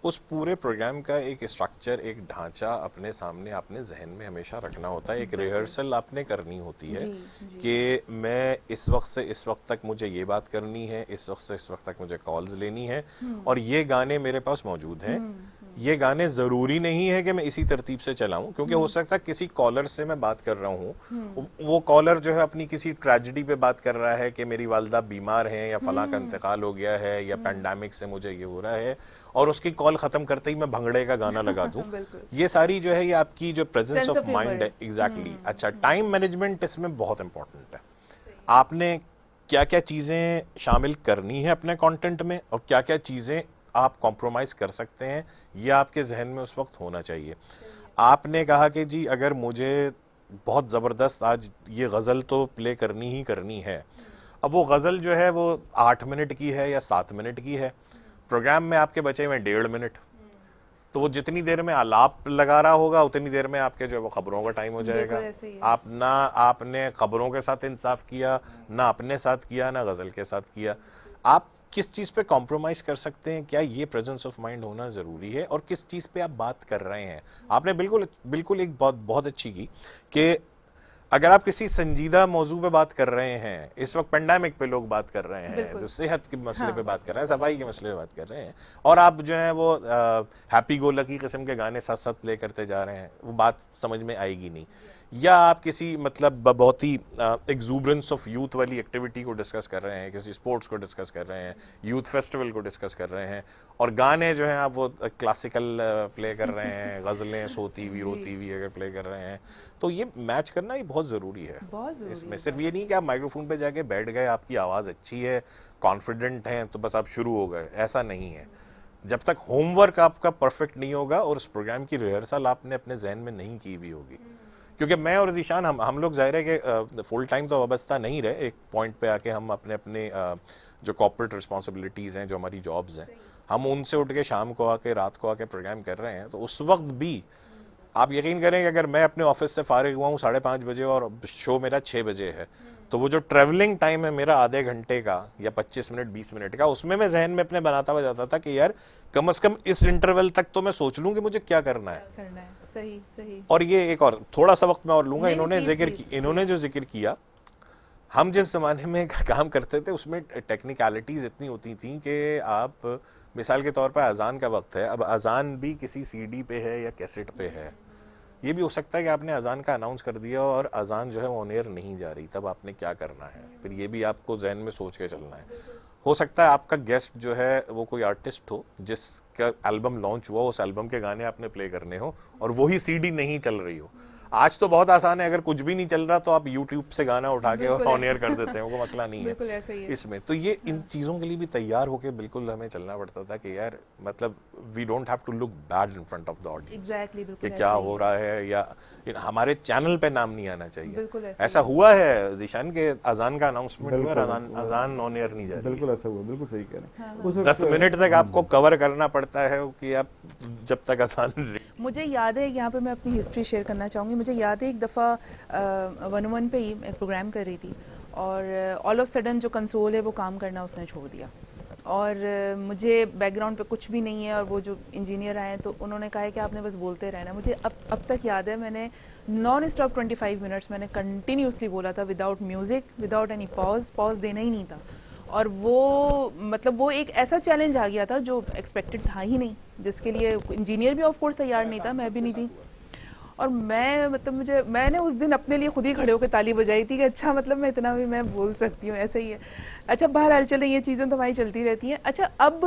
उस पूरे प्रोग्राम का एक स्ट्रक्चर, एक ढांचा अपने सामने, अपने जहन में हमेशा रखना होता है। एक रिहर्सल आपने करनी होती है कि मैं इस वक्त से इस वक्त तक मुझे ये बात करनी है, इस वक्त से इस वक्त तक मुझे कॉल्स लेनी है और ये गाने मेरे पास मौजूद हैं। ये गाने ज़रूरी नहीं है कि मैं इसी तरतीब से चलाऊं, क्योंकि हो सकता है किसी कॉलर से मैं बात कर रहा हूं, वो कॉलर जो है अपनी किसी ट्रेजेडी पे बात कर रहा है कि मेरी वालदा बीमार हैं या फलां का इंतकाल हो गया है या पैंडेमिक से मुझे ये हो रहा है, और उसकी कॉल ख़त्म करते ही मैं भंगड़े का गाना लगा दूं। ये सारी जो है ये आपकी जो प्रेजेंस ऑफ माइंड है। एग्जैक्टली। अच्छा, टाइम मैनेजमेंट इसमें बहुत इंपॉर्टेंट है। आपने क्या क्या चीज़ें शामिल करनी है अपने कंटेंट में और क्या क्या चीज़ें आप कॉम्प्रोमाइज़ कर सकते हैं, ये आपके जहन में उस वक्त होना चाहिए। आपने कहा कि जी अगर मुझे बहुत ज़बरदस्त आज ये गज़ल तो प्ले करनी ही करनी है, अब वो गज़ल जो है वो 8 मिनट की है या 7 मिनट की है, प्रोग्राम में आपके बचे हुए 1.5 मिनट, तो वो जितनी देर में आलाप लगा रहा होगा उतनी देर में आपके जो है वो खबरों का टाइम हो जाएगा। बिल्कुल ऐसे ही है। आप ना आपने खबरों के साथ इंसाफ किया, ना अपने साथ किया, ना गजल के साथ किया। आप किस चीज पे कॉम्प्रोमाइज कर सकते हैं, क्या ये प्रेजेंस ऑफ माइंड होना जरूरी है, और किस चीज पे आप बात कर रहे हैं। आपने बिल्कुल बिल्कुल एक बहुत अच्छी की कि अगर आप किसी संजीदा मौजू पे बात कर रहे हैं, इस वक्त पेंडेमिक पे लोग बात कर रहे हैं, बिल्कुल। तो सेहत के मसले हाँ। पे बात कर रहे हैं, सफाई के मसले पे बात कर रहे हैं, और आप जो है वो हैप्पी गो लकी किस्म के गाने साथ साथ प्ले करते जा रहे हैं, वो बात समझ में आएगी नहीं। या आप किसी मतलब बहुत ही एक्सूबरेंस ऑफ यूथ वाली एक्टिविटी को डिस्कस कर रहे हैं, किसी स्पोर्ट्स को डिस्कस कर रहे हैं, यूथ फेस्टिवल को डिस्कस कर रहे हैं, और गाने जो हैं आप वो क्लासिकल प्ले कर रहे हैं, गज़लें सोती हुई रोती हुई अगर प्ले कर रहे हैं, तो ये मैच करना ही बहुत ज़रूरी है। बहुत ज़रूरी इसमें है। सिर्फ ये नहीं कि आप माइक्रोफोन पे जाके बैठ गए, आपकी आवाज़ अच्छी है, कॉन्फिडेंट हैं, तो बस आप शुरू हो गए, ऐसा नहीं है। जब तक होमवर्क आपका परफेक्ट नहीं होगा और उस प्रोग्राम की रिहर्सल आपने अपने जहन में नहीं की हुई होगी, क्योंकि मैं और ज़ीशान हम लोग ज़ाहिर है कि फुल टाइम तो वाबस्ता नहीं रहे, एक पॉइंट पे आके हम अपने अपने जो कॉर्पोरेट रिस्पॉन्सिबिलिटीज़ हैं, जो हमारी जॉब्स हैं, हम उनसे उठ के शाम को आके रात को आके प्रोग्राम कर रहे हैं, तो उस वक्त भी आप यकीन करें कि अगर मैं अपने ऑफिस से फारिग हुआ हूँ 5:30 बजे और शो मेरा 6 बजे है, तो वो जो ट्रैवलिंग टाइम है मेरा आधे घंटे का या 25 मिनट 20 मिनट का, उसमें मैं जहन में अपने बनाता हुआ जाता था कि यार कम से कम इस इंटरवल तक तो मैं सोच लूँ कि मुझे क्या करना है। सही सही। और ये एक और थोड़ा सा वक्त मैं और लूंगा, नहीं, इन्होंने प्लीज, जिक्र प्लीज, इन्होंने जो जिक्र किया, हम जिस जमाने में काम करते थे उसमें टेक्निकलिटीज इतनी होती थी कि आप मिसाल के तौर पर अजान का वक्त है, अब अजान भी किसी सीडी पे है या कैसेट पे है, ये भी हो सकता है कि आपने अजान का अनाउंस कर दिया और अजान जो है ऑन एयर नहीं जा रही, तब आपने क्या करना है, फिर ये भी आपको जहन में सोच के चलना है। हो सकता है आपका गेस्ट जो है वो कोई आर्टिस्ट हो जिसका एल्बम लॉन्च हुआ, उस एल्बम के गाने आपने प्ले करने हो और वही सीडी नहीं चल रही हो। आज तो बहुत आसान है, अगर कुछ भी नहीं चल रहा तो आप यूट्यूब से गाना उठा के ऑन एयर कर देते हैं, वो मसला नहीं बिल्कुल है ऐसा ही है। इसमें। तो ये इन चीज़ों के लिए भी तैयार होके बिल्कुल हमें चलना पड़ता था कि यार मतलब we don't have to look bad in front of the audience exactly, कि बिल्कुल क्या ऐसा ही हो है। रहा है, या हमारे चैनल पे नाम नहीं आना चाहिए। बिल्कुल ऐसा ऐसा ही हुआ है जीशान के अजान का अनाउंसमेंट हुआ, बिल्कुल। अजान ऑन एयर नहीं जा रही है। बिल्कुल ऐसा हुआ, बिल्कुल सही कह रहे हैं। उस 10 वक्त- मिनट तक आपको कवर करना पड़ता है कि आप जब तक अजान मुझे याद है, यहाँ पे मैं अपनी हिस्ट्री शेयर करना चाहूँगी। मुझे याद है एक दफ़ा 101 पे ही एक प्रोग्राम कर रही थी और ऑल ऑफ सडन जो कंसोल है वो काम करना उसने छोड़ दिया, और मुझे बैकग्राउंड पे कुछ भी नहीं है, और वो जो इंजीनियर आए तो उन्होंने कहा है कि आपने बस बोलते रहना। मुझे अब तक याद है, मैंने नॉन स्टॉप 25 मिनट्स मैंने कंटिन्यूसली बोला था, without music, without any pause देना ही नहीं था। और वो मतलब वो एक ऐसा चैलेंज आ गया था जो एक्सपेक्टेड था ही नहीं, जिसके लिए इंजीनियर भी ऑफ कोर्स तैयार नहीं था, मैं भी नहीं थी। और मैं मतलब मैंने उस दिन अपने लिए खुद ही खड़े होकर ताली बजाई थी कि अच्छा मतलब मैं इतना भी मैं बोल सकती हूँ, ऐसे ही है। अच्छा बहरहाल चले, ये चीज़ें तो हमारी चलती रहती हैं। अच्छा अब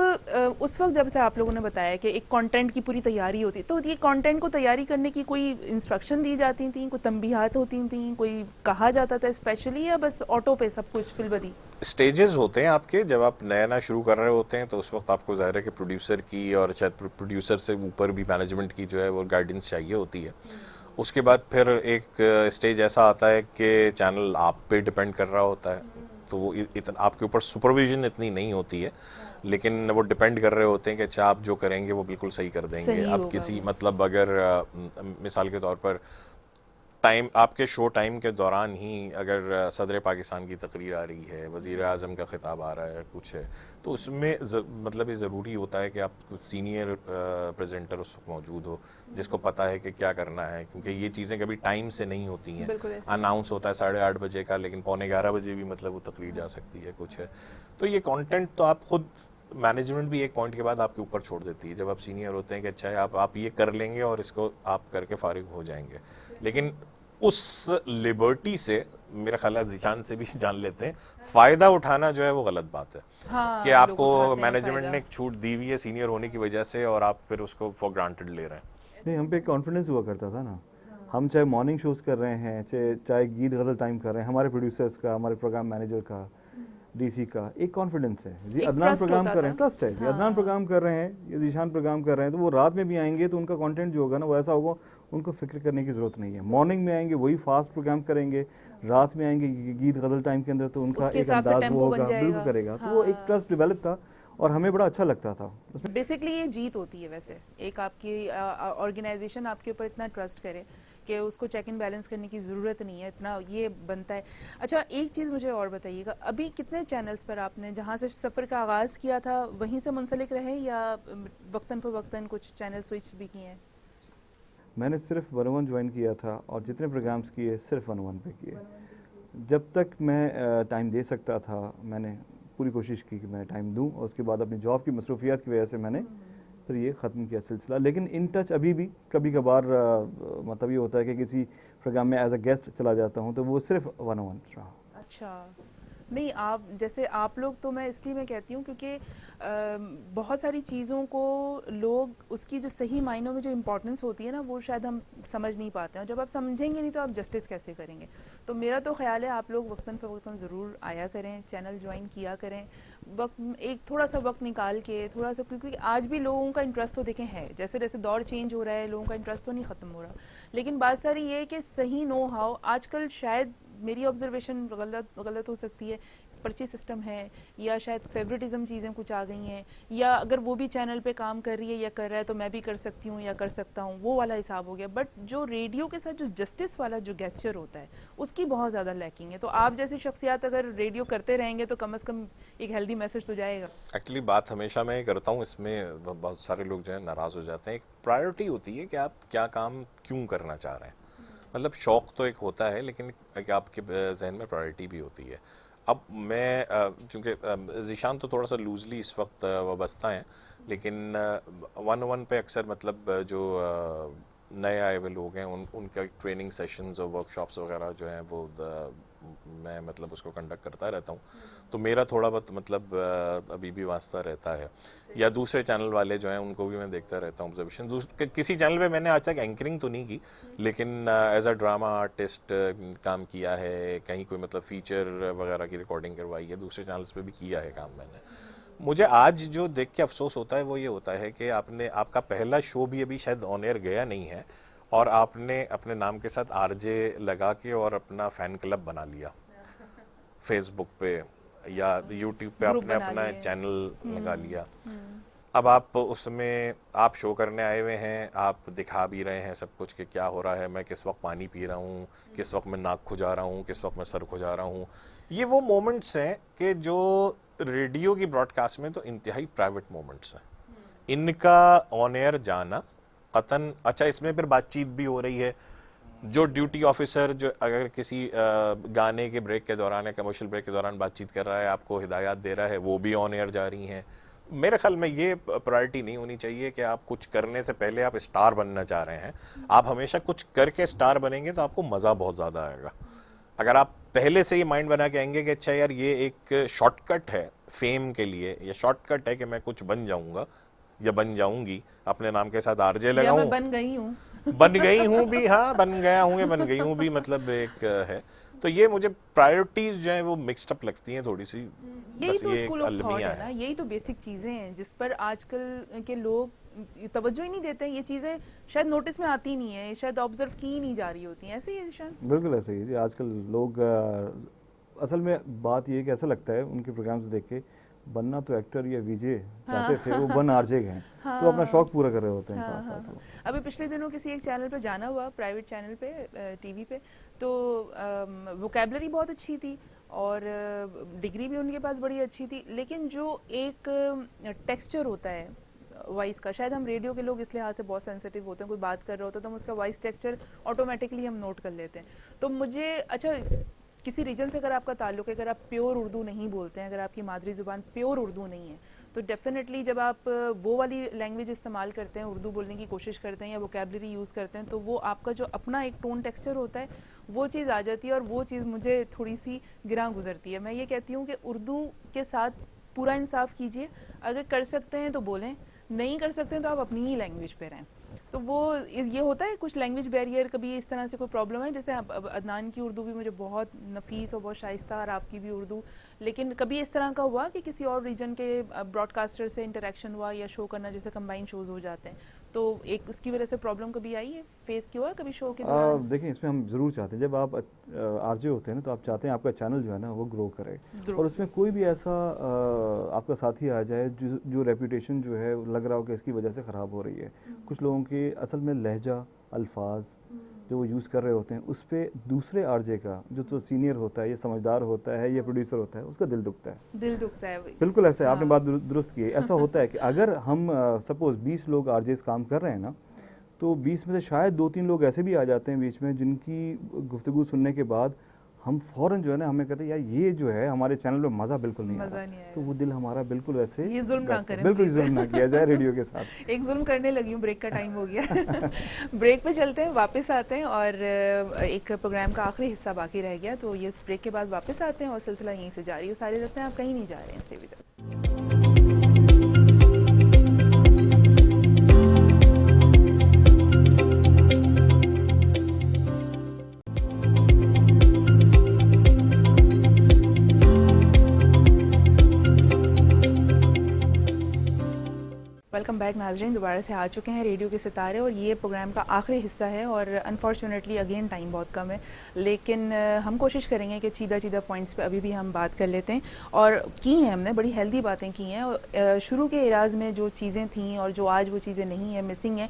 उस वक्त जब से आप लोगों ने बताया कि एक कंटेंट की पूरी तैयारी होती, तो ये कंटेंट को तैयारी करने की कोई इंस्ट्रक्शन दी जाती थी, कोई तंबीहात होती थी, कोई कहा जाता था स्पेशली, या बस ऑटो पे सब कुछ फिलबदी? स्टेजेस होते हैं आपके, जब आप नया शुरू कर रहे होते हैं तो उस वक्त आपको ज़ाहिर है कि प्रोड्यूसर की और शायद प्रोड्यूसर से ऊपर भी मैनेजमेंट की जो है वो गाइडेंस चाहिए होती है। उसके बाद फिर एक स्टेज ऐसा आता है कि चैनल आप पे डिपेंड कर रहा होता है, तो वो इतना आपके ऊपर सुपरविजन इतनी नहीं होती है, लेकिन वो डिपेंड कर रहे होते हैं कि अच्छा आप जो करेंगे वो बिल्कुल सही कर देंगे। सही अब होगा किसी वो। मतलब अगर मिसाल के तौर पर टाइम आपके शो टाइम के दौरान ही अगर सदर पाकिस्तान की तकरीर आ रही है, वज़ीर आज़म का खिताब आ रहा है, कुछ है, तो उसमें मतलब ये ज़रूरी होता है कि आप कुछ सीनियर प्रेजेंटर उस वक्त मौजूद हो जिसको पता है कि क्या करना है, क्योंकि ये चीज़ें कभी टाइम से नहीं होती हैं। बिल्कुल ऐसे। अनाउंस होता है 8:30 बजे का, लेकिन 11:15 बजे भी मतलब वो तकरीर जा सकती है, कुछ है। तो ये कंटेंट तो आप खुद मैनेजमेंट भी एक पॉइंट के बाद आपके ऊपर छोड़ देती है, जब आप सीनियर होते हैं कि अच्छा आप ये कर लेंगे और इसको आप करके फारिग हो जाएंगे। लेकिन उस लिबर्टी से मेरा ख्याल है जीशान से भी जान लेते हैं, फायदा उठाना जो है वो गलत बात है। हाँ, कि लोग आपको उठाते हैं मैनेजमेंट फायदा। ने एक छूट दी हुई है सीनियर होने की वजह से और आप फिर उसको फॉर ग्रांटेड ले रहे हैं। नहीं, हम पे एक कॉन्फिडेंस हुआ करता था ना, हम चाहे मॉर्निंग शोज कर रहे हैं, चाहे गीत गज़ल टाइम कर रहे हैं, हमारे प्रोड्यूसर्स का, हमारे प्रोग्राम मैनेजर का, डीसी का एक कॉन्फिडेंस है जी। एक अदनान trust प्रोग्राम होता कर रहे हैं, था। ट्रस्ट है जी। हाँ। अदनान प्रोग्राम कर रहे हैं या जीशान प्रोग्राम कर रहे हैं, तो वो रात में भी आएंगे तो उनका कंटेंट जो होगा ना वो ऐसा होगा, उनको फिक्र करने की जरूरत नहीं है। मॉर्निंग में आएंगे वही फास्ट प्रोग्राम करेंगे, रात में आएंगे गीत गज़ल टाइम के अंदर तो उनका उसके एक हिसाब से अंदाज टेम्पो वो बन होगा, जाएगा। बिल्कुल करेगा। तो वो एक हाँ। ट्रस्ट डेवलप था और हमें बड़ा अच्छा लगता था। बेसिकली ये जीत होती है वैसे, एक आपकी ऑर्गेनाइजेशन आपके ऊपर इतना ट्रस्ट करे कि उसको चेक इन बैलेंस करने की ज़रूरत नहीं है, इतना ये बनता है। अच्छा, एक चीज़ मुझे और बताइएगा, अभी कितने चैनल्स पर आपने जहाँ से सफ़र का आगाज़ किया था वहीं से मुंसलिक रहे या वक्तन फ़वक्तन कुछ चैनल स्विच भी किए हैं? मैंने सिर्फ 101 ज्वाइन किया था और जितने प्रोग्राम्स किए सिर्फ 101 पे किए। जब तक मैं टाइम दे सकता था मैंने पूरी कोशिश की कि मैं टाइम दूं, और उसके बाद अपनी जॉब की मसरूफियात की वजह से मैंने फिर ये ख़त्म किया सिलसिला। लेकिन इन टच अभी भी कभी कभार मतलब ये होता है कि किसी प्रोग्राम में एज अ गेस्ट चला जाता हूँ, तो वो सिर्फ 101 रहा। अच्छा, नहीं आप जैसे आप लोग तो मैं इसलिए मैं कहती हूँ क्योंकि बहुत सारी चीज़ों को लोग उसकी जो सही मायनों में जो इम्पोर्टेंस होती है ना वो शायद हम समझ नहीं पाते हैं, और जब आप समझेंगे नहीं तो आप जस्टिस कैसे करेंगे। तो मेरा तो ख्याल है आप लोग वक्तन फ़वक्तन ज़रूर आया करें, चैनल ज्वाइन किया करें, वक्त एक थोड़ा सा वक्त निकाल के थोड़ा सा, क्योंकि आज भी लोगों का इंटरेस्ट तो देखें है, जैसे जैसे दौर चेंज हो रहा है लोगों का इंटरेस्ट तो नहीं ख़त्म हो रहा, लेकिन बात सारी ये है कि सही नो हाउ आजकल शायद मेरी ऑब्जर्वेशन गलत हो सकती है, पर्ची सिस्टम है या शायद फेवरेटिज्म चीज़ें कुछ आ गई हैं, या अगर वो भी चैनल पे काम कर रही है या कर रहा है तो मैं भी कर सकती हूँ या कर सकता हूँ, वो वाला हिसाब हो गया। बट जो रेडियो के साथ जो जस्टिस वाला जो गेस्चर होता है उसकी बहुत ज़्यादा लैकिंग है। तो आप जैसी शख्सियात अगर रेडियो करते रहेंगे तो कम से कम एक हेल्दी मैसेज तो जाएगा। एक्चुअली बात हमेशा मैं करता हूँ, इसमें बहुत सारे लोग जो है नाराज़ हो जाते हैं। एक प्रायोरिटी होती है कि आप क्या काम क्यों करना चाह रहे हैं। मतलब शौक तो एक होता है, लेकिन एक आपके जहन में प्रायोरिटी भी होती है। अब मैं चूँकि ज़ीशान तो थोड़ा सा लूजली इस वक्त वाबस्ता हैं, लेकिन 101 पे अक्सर मतलब जो नए आए हुए लोग हैं उनका ट्रेनिंग सेशंस और वर्कशॉप्स वगैरह जो हैं वो मैं मतलब उसको कंडक्ट करता रहता हूँ। तो मेरा थोड़ा बहुत मतलब अभी भी वास्ता रहता है, या दूसरे चैनल वाले जो हैं उनको भी मैं देखता रहता हूँ ऑब्जर्वेशन। किसी चैनल पे मैंने आज तक एंकरिंग तो नहीं की, लेकिन एज अ ड्रामा आर्टिस्ट काम किया है, कहीं कोई मतलब फीचर वगैरह की रिकॉर्डिंग करवाई है, दूसरे चैनल्स पे भी किया है काम मैंने। मुझे आज जो देख के अफसोस होता है वो ये होता है कि आपका पहला शो भी अभी शायद ऑन एयर गया नहीं है, और आपने अपने नाम के साथ आरजे लगा के और अपना फैन क्लब बना लिया फेसबुक पे या यूट्यूब पे, आपने अपना चैनल लगा लिया। अब आप उसमें आप शो करने आए हुए हैं, आप दिखा भी रहे हैं सब कुछ कि क्या हो रहा है, मैं किस वक्त पानी पी रहा हूँ, किस वक्त मैं नाक खुजा रहा हूँ, किस वक्त मैं सर खुजा रहा हूँ। ये वो मोमेंट्स हैं कि जो रेडियो की ब्रॉडकास्ट में तो इंतहाई प्राइवेट मोमेंट्स हैं, इनका ऑन एयर जाना कतन। अच्छा, इसमें फिर बातचीत भी हो रही है, जो ड्यूटी ऑफिसर जो अगर किसी गाने के ब्रेक के दौरान या कमर्शियल ब्रेक के दौरान बातचीत कर रहा है, आपको हिदायत दे रहा है, वो भी ऑन एयर जा रही हैं। मेरे ख्याल में ये प्रायोरिटी नहीं होनी चाहिए कि आप कुछ करने से पहले आप स्टार बनना चाह रहे हैं। आप हमेशा कुछ करके स्टार बनेंगे तो आपको मज़ा बहुत ज़्यादा आएगा। अगर आप पहले से ये माइंड बना के आएंगे कि अच्छा यार ये एक शॉर्टकट है फेम के लिए, या शॉर्टकट है कि मैं कुछ बन जाऊंगा या बन जाऊंगी, अपने नाम के साथ आरजे लगाऊं, मैं बन गई हूँ बन गई हूँ भी, हाँ बन गया हूँ या बन गई हूँ भी, मतलब एक है। तो ये मुझे प्रायोरिटीज जो है वो मिक्सड अप लगती हैं थोड़ी सी। यही तो स्कूल ऑफ थॉट है ना, यही तो बेसिक चीज़ें हैं जिस पर आजकल के लोग तवज्जो ही नहीं देते हैं। ये चीज़ें शायद नोटिस में आती नहीं है, शायद ऑब्जर्व की ही नहीं जा रही होती हैं। ऐसे ही है निशान? बिल्कुल ऐसे ही जी। आजकल लोग असल में बात ये कि ऐसा लगता है उनके प्रोग्राम्स देख के बनना तो एक्टर या वीजे चाहते थे, वो बन आरजे गए, तो अपना शौक पूरा कर रहे होते हैं साथ साथ। अभी पिछले दिनों किसी एक चैनल पे जाना हुआ, प्राइवेट चैनल पे टीवी पे, तो वोकैबलरी बहुत अच्छी थी और डिग्री भी उनके पास बड़ी अच्छी थी, लेकिन जो एक टेक्सचर होता है वॉइस का, शायद हम रेडियो के लोग इस लिहाज से बहुत सेंसिटिव होते हैं, कोई बात कर रहा होता है तो हम उसका वॉइस टेक्सचर ऑटोमेटिकली हम नोट कर लेते हैं। तो मुझे अच्छा, किसी रीजन से अगर आपका ताल्लुक है, अगर आप प्योर उर्दू नहीं बोलते हैं, अगर आपकी मादरी ज़ुबान प्योर उर्दू नहीं है, तो डेफिनेटली जब आप वो वाली लैंग्वेज इस्तेमाल करते हैं, उर्दू बोलने की कोशिश करते हैं या वोकैबलरी यूज़ करते हैं, तो वो आपका जो अपना एक टोन टेक्सचर होता है वो चीज़ आ जाती है, और वो चीज़ मुझे थोड़ी सी गिरां गुजरती है। मैं ये कहती हूँ कि उर्दू के साथ पूरा इंसाफ कीजिए, अगर कर सकते हैं तो बोलें, नहीं कर सकते हैं तो आप अपनी ही लैंग्वेज पे रहें। तो वो ये होता है कुछ लैंग्वेज बैरियर, कभी इस तरह से कोई प्रॉब्लम है? जैसे अब अदनान की उर्दू भी मुझे बहुत नफीस और बहुत शाइस्ता, और आपकी भी उर्दू, लेकिन कभी इस तरह का हुआ कि किसी और रीजन के ब्रॉडकास्टर से इंटरेक्शन हुआ या शो करना, जैसे कंबाइन शोज हो जाते हैं, तो एक उसकी वजह से प्रॉब्लम कभी आई है, फेस किया हुआ कभी शो के दौरान? देखिए, इसमें हम ज़रूर चाहते हैं, जब आप आरजे होते हैं ना, तो आप चाहते हैं आपका चैनल जो है ना वो ग्रो करे, और उसमें कोई भी ऐसा आपका साथी आ जाए जो रेपुटेशन जो है लग रहा हो कि इसकी वजह से ख़राब हो रही है। कुछ लोगों के असल में लहजा, अल्फाज जो वो यूज़ कर रहे होते हैं, उस पर दूसरे आरजे का जो तो सीनियर होता है, या समझदार होता है, या प्रोड्यूसर होता है, उसका दिल दुखता है। दिल दुखता है। बिल्कुल ऐसा है, हाँ। आपने बात दुरुस्त की है। ऐसा होता है कि अगर हम सपोज 20 लोग आरजेस काम कर रहे हैं ना, तो 20 में से शायद 2-3 लोग ऐसे भी आ जाते हैं बीच में जिनकी गुफ्तगू सुनने के बाद हम फ़ौरन जो है ना, हमें कहते हैं यार ये जो है हमारे चैनल में मज़ा बिल्कुल नहीं आ मज़ा रहा, नहीं आएगा। तो वो दिल हमारा बिल्कुल वैसे ये जुल्म ना करें, बिल्कुल please। जुल्म ना किया जाए रेडियो के साथ। एक जुल्म करने लगी हूँ, ब्रेक का टाइम हो गया। ब्रेक पे चलते हैं, वापस आते हैं, और एक प्रोग्राम का आखिरी हिस्सा बाकी रह गया, तो ये इस ब्रेक के बाद वापस आते हैं और सिलसिला यहीं से जारी है। सारे रखते हैं, आप कहीं नहीं जा रहे हैं, stay with us. Welcome back नाजरीन, दोबारा से आ चुके हैं रेडियो के सितारे, और ये प्रोग्राम का आखिरी हिस्सा है, और अनफॉर्चुनेटली अगेन टाइम बहुत कम है, लेकिन हम कोशिश करेंगे कि चीदा पॉइंट्स पे अभी भी हम बात कर लेते हैं, और की हैं हमने बड़ी हेल्दी बातें की हैं। और शुरू के इराज में जो चीज़ें थीं और जो आज वो चीज़ें नहीं हैं, मिसिंग हैं,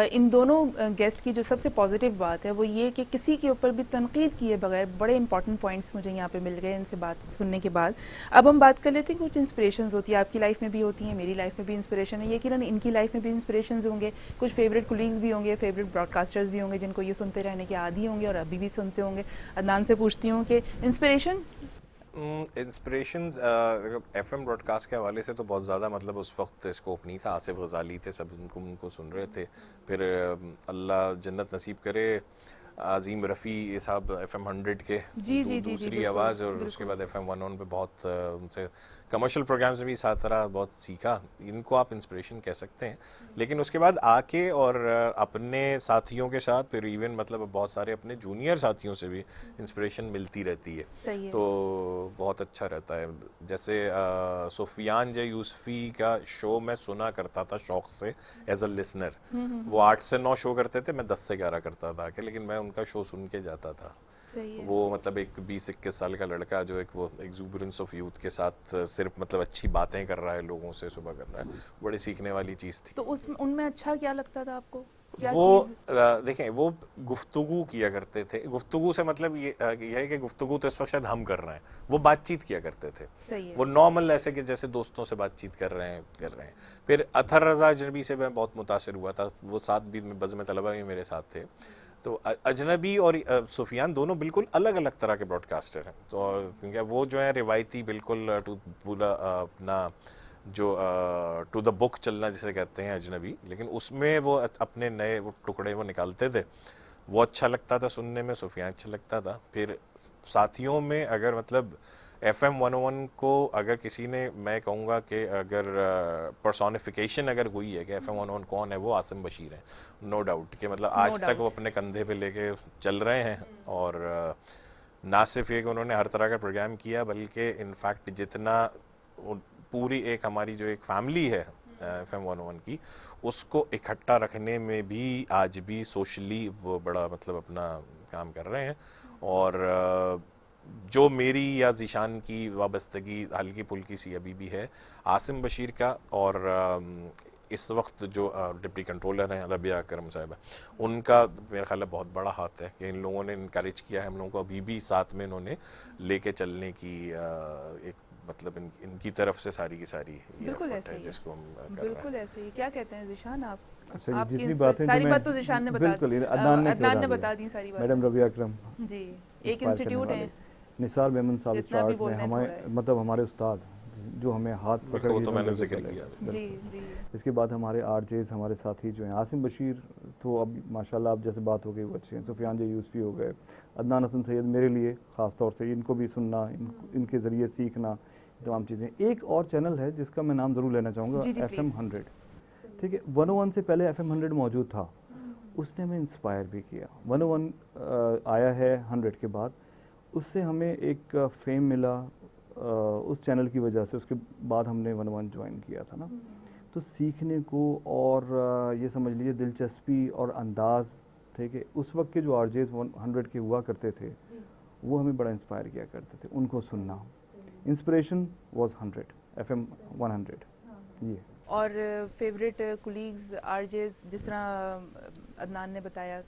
इन दोनों गेस्ट की जो सबसे पॉजिटिव बात है वो ये कि किसी के ऊपर भी तनकीद किए बगैर बड़े इंपॉर्टेंट पॉइंट्स मुझे यहाँ पर मिल गए इनसे बात सुनने के बाद। अब हम बात कर लेते हैं, कुछ इंस्पिरेशंस होती है, आपकी लाइफ में भी होती हैं, मेरी लाइफ में भी इंस्पिरेशन है, यकीनन इनकी लाइफ में भी इंस्पिरेशंस होंगे, कुछ फेवरेट कुलीग्स भी होंगे, फेवरेट ब्रॉडकास्टर्स भी होंगे जिनको ये सुनते रहने के आदी होंगे और अभी भी सुनते होंगे। अदनान से पूछती हूँ कि इंस्पिरेशन इंस्पिरेशंस एफएम ब्रॉडकास्ट के हवाले से तो बहुत ज़्यादा मतलब उस वक्त स्कोप नहीं था। आसिफ गजाली थे, सब उनको सुन रहे थे। फिर अल्लाह जन्नत नसीब करे आज़ीम रफ़ी साहब एफएम 100 के दूसरी आवाज़, और उसके बाद एफएम 101 पे बहुत उनसे कमर्शियल प्रोग्राम्स में भी साथ रहा, बहुत सीखा। इनको आप इंस्पिरेशन कह सकते हैं। लेकिन उसके बाद आके और अपने साथियों के साथ, फिर इवन मतलब बहुत सारे अपने जूनियर साथियों से भी इंस्पिरेशन मिलती रहती है, सही है। तो बहुत अच्छा रहता है। जैसे सुफियान जे यूसुफी का शो मैं सुना करता था शौक से एज अ लिसनर। वो 8 से 9 शो करते थे, मैं 10 से 11 करता था, लेकिन मैं उनका शो सुन के जाता था। वो मतलब एक 20-21 साल का लड़का जो एक वो एक्सूबरेंस ऑफ यूथ के साथ सिर्फ मतलब अच्छी बातें कर रहा है, लोगों से सुबह कर रहा है, बड़ी सीखने वाली चीज़ थी। तो उनमें अच्छा क्या लगता था आपको? क्या वो देखें, वो गुफ्तगू किया करते थे। गुफ्तगू से मतलब ये है कि गुफ्तगू तो इस वक्त शायद हम कर रहे हैं, वो बातचीत किया करते थे। सही है। वो नॉर्मल ऐसे कि जैसे दोस्तों से बातचीत कर रहे हैं। फिर अथर रजा अजनबी से मैं बहुत मुतासिर हुआ था, वो साथ भी बज़्म तलबा में मेरे साथ थे। तो अजनबी और सुफियान दोनों बिल्कुल अलग अलग तरह के ब्रॉडकास्टर हैं। तो क्योंकि वो जो है रिवायती बिल्कुल पूरा अपना जो टू द बुक चलना जिसे कहते हैं अजनबी, लेकिन उसमें वो अपने नए वो टुकड़े वो निकालते थे, वो अच्छा लगता था सुनने में, सुफियान अच्छा लगता था। फिर साथियों में अगर मतलब FM 101 को अगर किसी ने, मैं कहूँगा कि अगर पर्सोनिफिकेशन अगर हुई है कि FM 101 कौन है, वो आसिम बशीर है, नो डाउट। कि मतलब आज तक वो अपने कंधे पे लेके चल रहे हैं, और ना सिर्फ ये कि उन्होंने हर तरह का प्रोग्राम किया, बल्कि इनफैक्ट जितना पूरी एक हमारी जो एक फैमिली है FM 101 की, उसको इकट्ठा रखने में भी आज भी सोशली वो बड़ा मतलब अपना काम कर रहे हैं। और जो मेरी या ज़ीशान की वाबस्तगी हल्की फुल्की सी अभी भी है आसिम बशीर का, और इस वक्त जो डिप्टी कंट्रोलर हैं रबिया अकरम साहिबा, उनका मेरा ख्याल है बहुत बड़ा हाथ है कि इन लोगों ने इनकरेज किया है हम लोगों को, अभी भी साथ में इन्होंने लेके चलने की एक मतलब इनकी तरफ से सारी की सारी बिल्कुल ऐसे ही जिसको हम कर रहे हैं। बिल्कुल ऐसे ही। क्या कहते हैं ज़ीशान आप? अच्छा, आपकी जितनी बातें सारी बात तो ज़ीशान ने बता दी, बिल्कुल अदनान ने बता दी सारी बात। मैडम रबिया अकरम जी, एक इंस्टीट्यूट है, निसार मेमन साहब जितना भी स्टार्ट में बोलते हैं हमारे थोड़ा है। मतलब हमारे उस्ताद जो हमें हाथ पकड़ के तो मैंने लेके जिक्र चले। किया। जी जी। इसके बाद हमारे आरजेस हमारे साथी जो हैं, आसिम बशीर तो अब माशाल्लाह अब जैसे बात हो गई वो अच्छे हैं, सुफियान जे यूसुफी हो गए, अदनान हसन सैयद मेरे लिए ख़ास तौर से, इनको भी सुनना, इनके ज़रिए सीखना, तमाम चीज़ें। एक और चैनल है जिसका मैं नाम ज़रूर लेना चाहूँगा, FM 100, ठीक है। 101 से पहले FM 100 मौजूद था, उसने हमें इंस्पायर भी किया। 101 आया है 100 के बाद, उससे हमें एक फेम मिला उस चैनल की वजह से। उसके बाद हमने 101 ज्वाइन किया था ना, तो सीखने को और ये समझ लीजिए दिलचस्पी और अंदाज़, ठीक है, उस वक्त के जो आरजेस 100 के हुआ करते थे वो हमें बड़ा इंस्पायर किया करते थे, उनको सुनना। इंस्पिरेशन वाज 100 FM 100 ये। और फेवरेट कुलीग्स आरजेस जिस तरह अदनान ने बताया?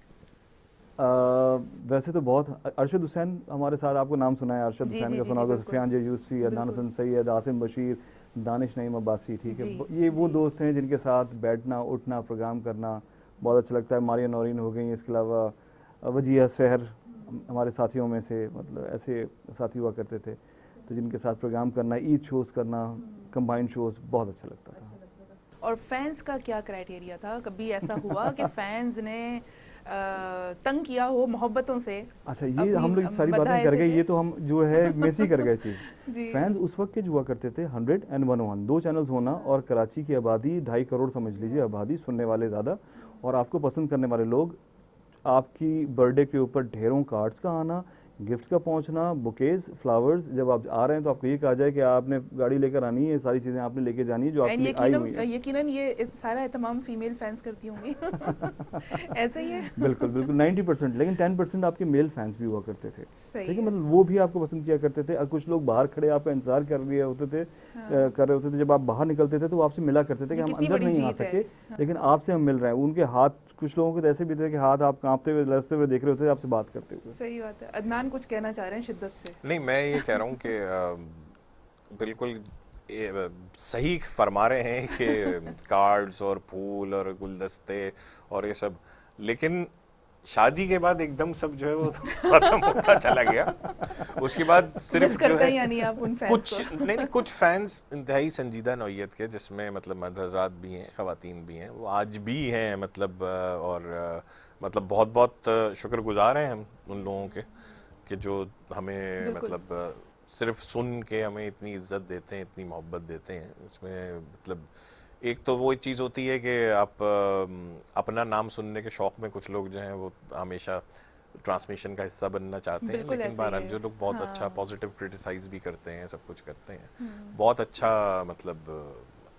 वैसे तो बहुत, अरशद हुसैन हमारे साथ, आपको नाम सुना है अरशद जी, हुसैन जी, का, जी, सुना जी, होगा, बिल्कुल। सुफियान यूसुफी, अदनान बिल्कुल। हसन सैयद, आसिम बशीर, दानिश नईम अब्बासी, ठीक है, जी, ये वो जी। दोस्त हैं जिनके साथ बैठना उठना प्रोग्राम करना बहुत अच्छा लगता है। मारिया नौरीन हो गई, इसके अलावा वजिया सहर हमारे साथियों में से, मतलब ऐसे साथी हुआ करते थे, तो जिनके साथ प्रोग्राम करना, ईद शोज़ करना, कंबाइंड शोज़, बहुत अच्छा लगता था। और फैंस का क्या क्राइटेरिया था? कभी ऐसा हुआ कि फैंस ने तंग किया हो मोहब्बतों से? अच्छा, ये अपनी हम लोग सारी बातें बधाई कर से गए, है? ये तो हम जो है मिस ही कर गए चीज़। जी। फैंस उस वक्त के जो हुआ करते थे 100 and 101, 2 चैनल्स होना, और कराची की आबादी 2.5 करोड़ समझ लीजिए आबादी, सुनने वाले ज़्यादा और आपको पसंद करने वाले लोग, आपकी बर्थडे के ऊपर ढेरों कार्ड्स का आना, गिफ्ट का पहुंचना, बुकेज, फ्लावर्स, जब आप आ रहे हैं तो आपको ये कहा जाए कि आपने गाड़ी लेकर आनी है, ये सारी चीज़ें आपने लेके जानी है जो आपके एंड लिए आई हुई है। यकीनन ये सारा एहतमाम फीमेल फैंस करती होंगी। ऐसे ही है? बिल्कुल बिल्कुल 90%, लेकिन 10% आपके मेल फैंस भी हुआ करते थे, सही ठीक है, है। मतलब वो भी आपको पसंद किया करते थे। और कुछ लोग बाहर खड़े आपका इंतजार कर रहे होते थे, कर रहे होते थे, जब आप बाहर निकलते थे तो वो आपसे मिला करते थे कि ये हम कितनी अंदर बड़ी नहीं आ जीत है। सके लेकिन आपसे हम मिल रहे हैं। उनके हाथ, कुछ लोगों के तो ऐसे भी थे कि हाथ आप कांपते हुए लरसते हुए देख रहे होते थे आपसे बात करते हुए। सही बात है। अदनान कुछ कहना चाह रहे हैं शिद्दत से? नहीं, मैं ये कह रहा हूँ कि बिल्कुल सही फरमा रहे हैं कि कार्ड्स और फूल और गुलदस्ते और ये सब, लेकिन शादी के बाद एकदम सब जो है वो खत्म होता चला गया। उसके बाद सिर्फ मिस जो करते है हैं यानी आप उन फैंस कुछ को? नहीं, कुछ फैंस इंतहाई संजीदा नौइयत के, जिसमें मतलब मर्द हज़रात भी हैं, ख़वातीन भी हैं, वो आज भी हैं, मतलब और मतलब बहुत बहुत शुक्रगुजार हैं हम उन लोगों के कि जो हमें बिल्कुल। मतलब सिर्फ सुन के हमें इतनी इज्जत देते हैं, इतनी मोहब्बत देते हैं। इसमें मतलब एक तो वो चीज़ होती है कि आप अपना नाम सुनने के शौक में कुछ लोग जो हैं वो हमेशा ट्रांसमिशन का हिस्सा बनना चाहते हैं, बिल्कुल लेकिन ऐसे ही बहरहाल है। जो लोग बहुत अच्छा हाँ। पॉजिटिव क्रिटिसाइज भी करते हैं, सब कुछ करते हैं, बहुत अच्छा मतलब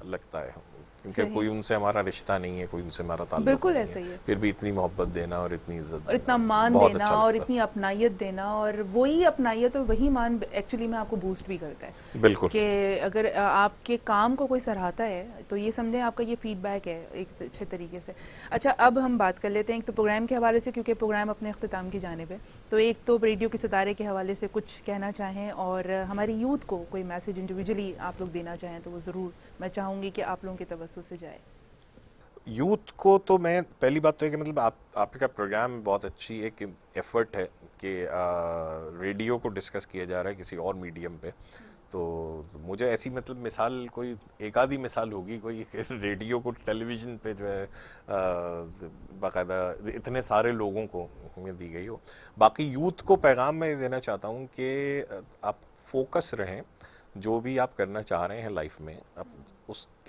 लगता है, क्योंकि सही। कोई उनसे हमारा रिश्ता नहीं है, कोई उनसे हमारा ताल्लुक बिल्कुल नहीं ऐसा ही है। फिर भी इतनी मोहब्बत देना और इतनी इज्जत और इतना देना मान बहुत देना अच्छा और लगता इतनी अपनायत देना, और वही अपनायत और वही मान एक्चुअली में आपको बूस्ट भी करता है है। बिल्कुल। कि अगर आपके काम को कोई सराहता है तो ये समझें आपका ये फीडबैक है एक अच्छे तरीके से। अच्छा, अब हम बात कर लेते हैं एक तो प्रोग्राम के हवाले से, क्योंकि प्रोग्राम अपने अख्ताम की जानिब है, तो एक तो रेडियो के सितारे के हवाले से कुछ कहना चाहें और हमारी यूथ को कोई मैसेज इंडिविजुअली आप लोग देना चाहें तो वो ज़रूर मैं चाहूँगी कि आप लोगों के तवज्जो से जाए। यूथ को तो मैं, पहली बात तो है कि मतलब आपका प्रोग्राम बहुत अच्छी एक एफर्ट है कि रेडियो को डिस्कस किया जा रहा है किसी और मीडियम पे, तो मुझे ऐसी मतलब मिसाल कोई एक आधी मिसाल होगी कोई रेडियो को टेलीविज़न पे जो है बाकायदा इतने सारे लोगों को में दी गई हो। बाकी यूथ को पैगाम मैं देना चाहता हूँ कि आप फोकस रहें, जो भी आप करना चाह रहे हैं लाइफ में,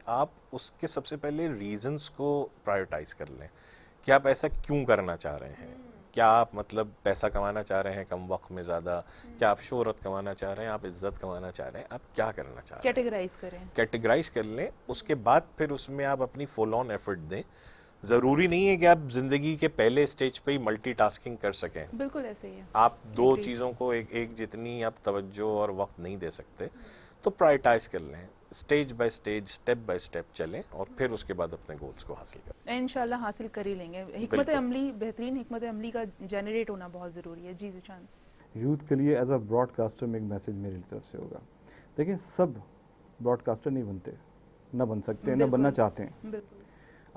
आप उसके सबसे पहले रीजंस को प्रायोरिटाइज कर लें कि आप ऐसा क्यों करना चाह रहे हैं। क्या आप मतलब पैसा कमाना चाह रहे हैं कम वक्त में ज़्यादा, क्या आप शोहरत कमाना चाह रहे हैं, आप इज्जत कमाना चाह रहे हैं, आप क्या करना चाह रहे हैं, कैटेगराइज करें, कैटेगराइज कर लें। उसके बाद फिर उसमें आप अपनी फुल ऑन एफर्ट दें। ज़रूरी नहीं है कि आप ज़िंदगी के पहले स्टेज पे ही मल्टीटास्किंग कर सकें, बिल्कुल ऐसे ही है। आप दो Agree. चीज़ों को एक जितनी आप तवज्जो और वक्त नहीं दे सकते, तो प्रायोरिटाइज कर लें, stage by stage, step by step चलें और फिर उसके बाद अपने गोल्स को हासिल करें। इंशाल्लाह हासिल कर ही लेंगे। हिकमत बिल्कुल। अमली, बेहतरीन हिकमत अमली का जनरेट होना बहुत ज़रूरी है। जी ज़ीशान। यूथ के लिए एज अ ब्रॉडकास्टर में एक मैसेज मेरी तरफ से होगा। देखिए, सब ब्रॉडकास्टर नहीं बनते, ना बन सकते हैं, ना बनना चाहते हैं। बिल्कुल।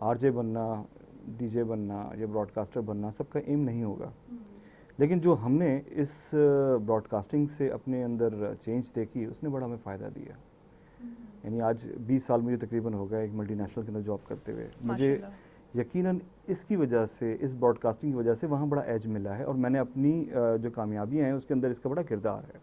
आरजे बनना, डीजे बनना या ब्रॉडकास्टर बनना सबका एम नहीं होगा, लेकिन जो हमने इस ब्रॉडकास्टिंग से अपने अंदर चेंज देखी, उसने बड़ा हमें फ़ायदा दिया। यानी आज 20 साल मुझे तकरीबन हो गया एक मल्टीनेशनल के अंदर जॉब करते हुए। मुझे यकीनन इसकी वजह से, इस ब्रॉडकास्टिंग की वजह से वहाँ बड़ा एज मिला है और मैंने अपनी जो कामयाबियाँ हैं उसके अंदर इसका बड़ा किरदार है।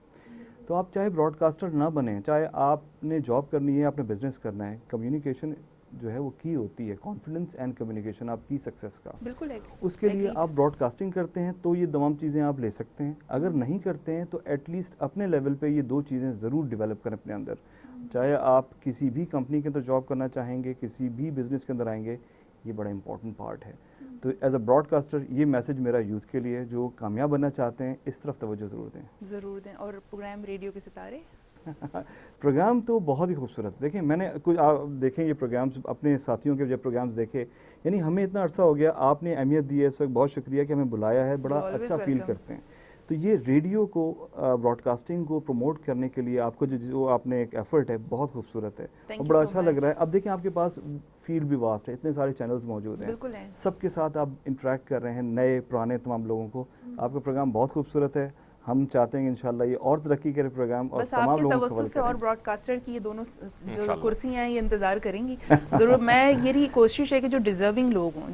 तो आप चाहे ब्रॉडकास्टर ना बने, चाहे आपने जॉब करनी है, आपने बिजनेस करना है, कम्युनिकेशन जो है वो की होती है, कॉन्फिडेंस एंड कम्युनिकेशन आपकी सक्सेस का। बिल्कुल उसके लिए आप ब्रॉडकास्टिंग करते हैं तो ये तमाम चीज़ें आप ले सकते हैं। अगर नहीं करते हैं तो एटलीस्ट अपने लेवल पे ये दो चीज़ें ज़रूर डेवलप करें अपने अंदर, चाहे आप किसी भी कंपनी के अंदर जॉब करना चाहेंगे, किसी भी बिजनेस के अंदर आएंगे, ये बड़ा इंपॉर्टेंट पार्ट है। तो एज अ ब्रॉडकास्टर ये मैसेज मेरा यूथ के लिए जो कामयाब बनना चाहते हैं, इस तरफ तवज्जो ज़रूर दें। ज़रूर दें। और प्रोग्राम रेडियो के सितारे प्रोग्राम तो बहुत ही खूबसूरत। देखिए मैंने कुछ आप देखें ये प्रोग्राम्स, अपने साथियों के जब प्रोग्राम्स देखे, यानी हमें इतना अरसा हो गया, आपने अहमियत दी है, इस वक्त बहुत शुक्रिया कि हमें बुलाया है, बड़ा अच्छा फील करते हैं। तो ये रेडियो को ब्रॉडकास्टिंग को प्रमोट करने के लिए आपको जो आपने एक एफर्ट है, बहुत खूबसूरत है और बड़ा अच्छा लग रहा है। अब देखें आपके पास फील्ड भी वास्ट है, इतने सारे चैनल्स मौजूद हैं, सबके साथ आप इंटरेक्ट कर रहे हैं, नए पुराने तमाम लोगों को। आपका प्रोग्राम बहुत खूबसूरत है। हम चाहते हैं कि इंशाल्लाह ये और तरक्की करे प्रोग्राम और तमाम लोगों को तवज्जो से और ब्रॉडकास्टर की ये दोनों जो कुर्सियां हैं ये इंतज़ार करेंगी ज़रूर। मैं यही कोशिश है कि जो डिज़र्विंग लोग हों,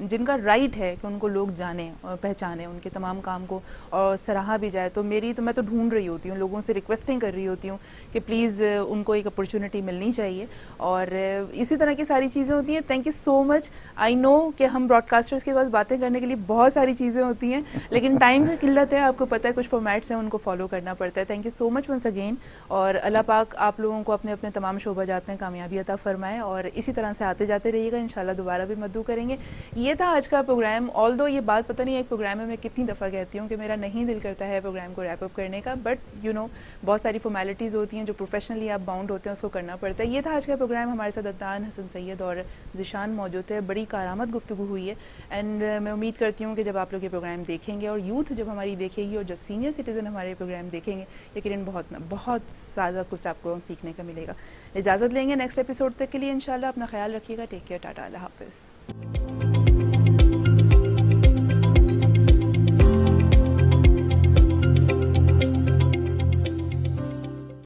जिनका राइट है कि उनको लोग जाने और पहचाने, उनके तमाम काम को और सराहा भी जाए। तो मैं तो ढूंढ रही होती हूँ, लोगों से रिक्वेस्टिंग कर रही होती हूँ कि प्लीज़ उनको एक अपॉर्चुनिटी मिलनी चाहिए। और इसी तरह की सारी चीज़ें होती हैं। Thank you so much. I know कि हम ब्रॉडकास्टर्स के पास बातें करने के लिए बहुत सारी चीज़ें होती हैं, लेकिन टाइम की किल्लत है, आपको पता है, कुछ फॉर्मेट्स हैं उनको फॉलो करना पड़ता है। Thank you so much once again. और अल्लाह पाक आप लोगों को अपने अपने तमाम शोबा जात में कामयाबी अता फरमाए और इसी तरह से आते जाते रहिएगा। इंशाल्लाह दोबारा भी मद्दू करेंगे। ये था आज का प्रोग्राम। ऑल्दो ये बात पता नहीं एक प्रोग्राम में मैं कितनी दफ़ा कहती हूँ कि मेरा नहीं दिल करता है प्रोग्राम को रैप अप करने का, बट यू नो बहुत सारी फॉर्मेलिटीज़ होती हैं जो प्रोफेशनली आप बाउंड होते हैं, उसको करना पड़ता है। ये था आज का प्रोग्राम। हमारे साथ अदनान हसन सैयद और ज़िशान मौजूद है। बड़ी कारामद गुफ्तगू हुई है एंड मैं उम्मीद करती हूँ कि जब आप लोग ये प्रोग्राम देखेंगे और यूथ जब हमारी देखेगी और जब सीनियर सिटीज़न हमारे प्रोग्राम देखेंगे, यकीनन बहुत ज़्यादा कुछ आपको सीखने का मिलेगा। इजाज़त लेंगे नेक्स्ट एपिसोड तक के लिए। इंशाल्लाह अपना ख्याल रखिएगा। Take care. टाटा। अल्लाह हाफ़िज़।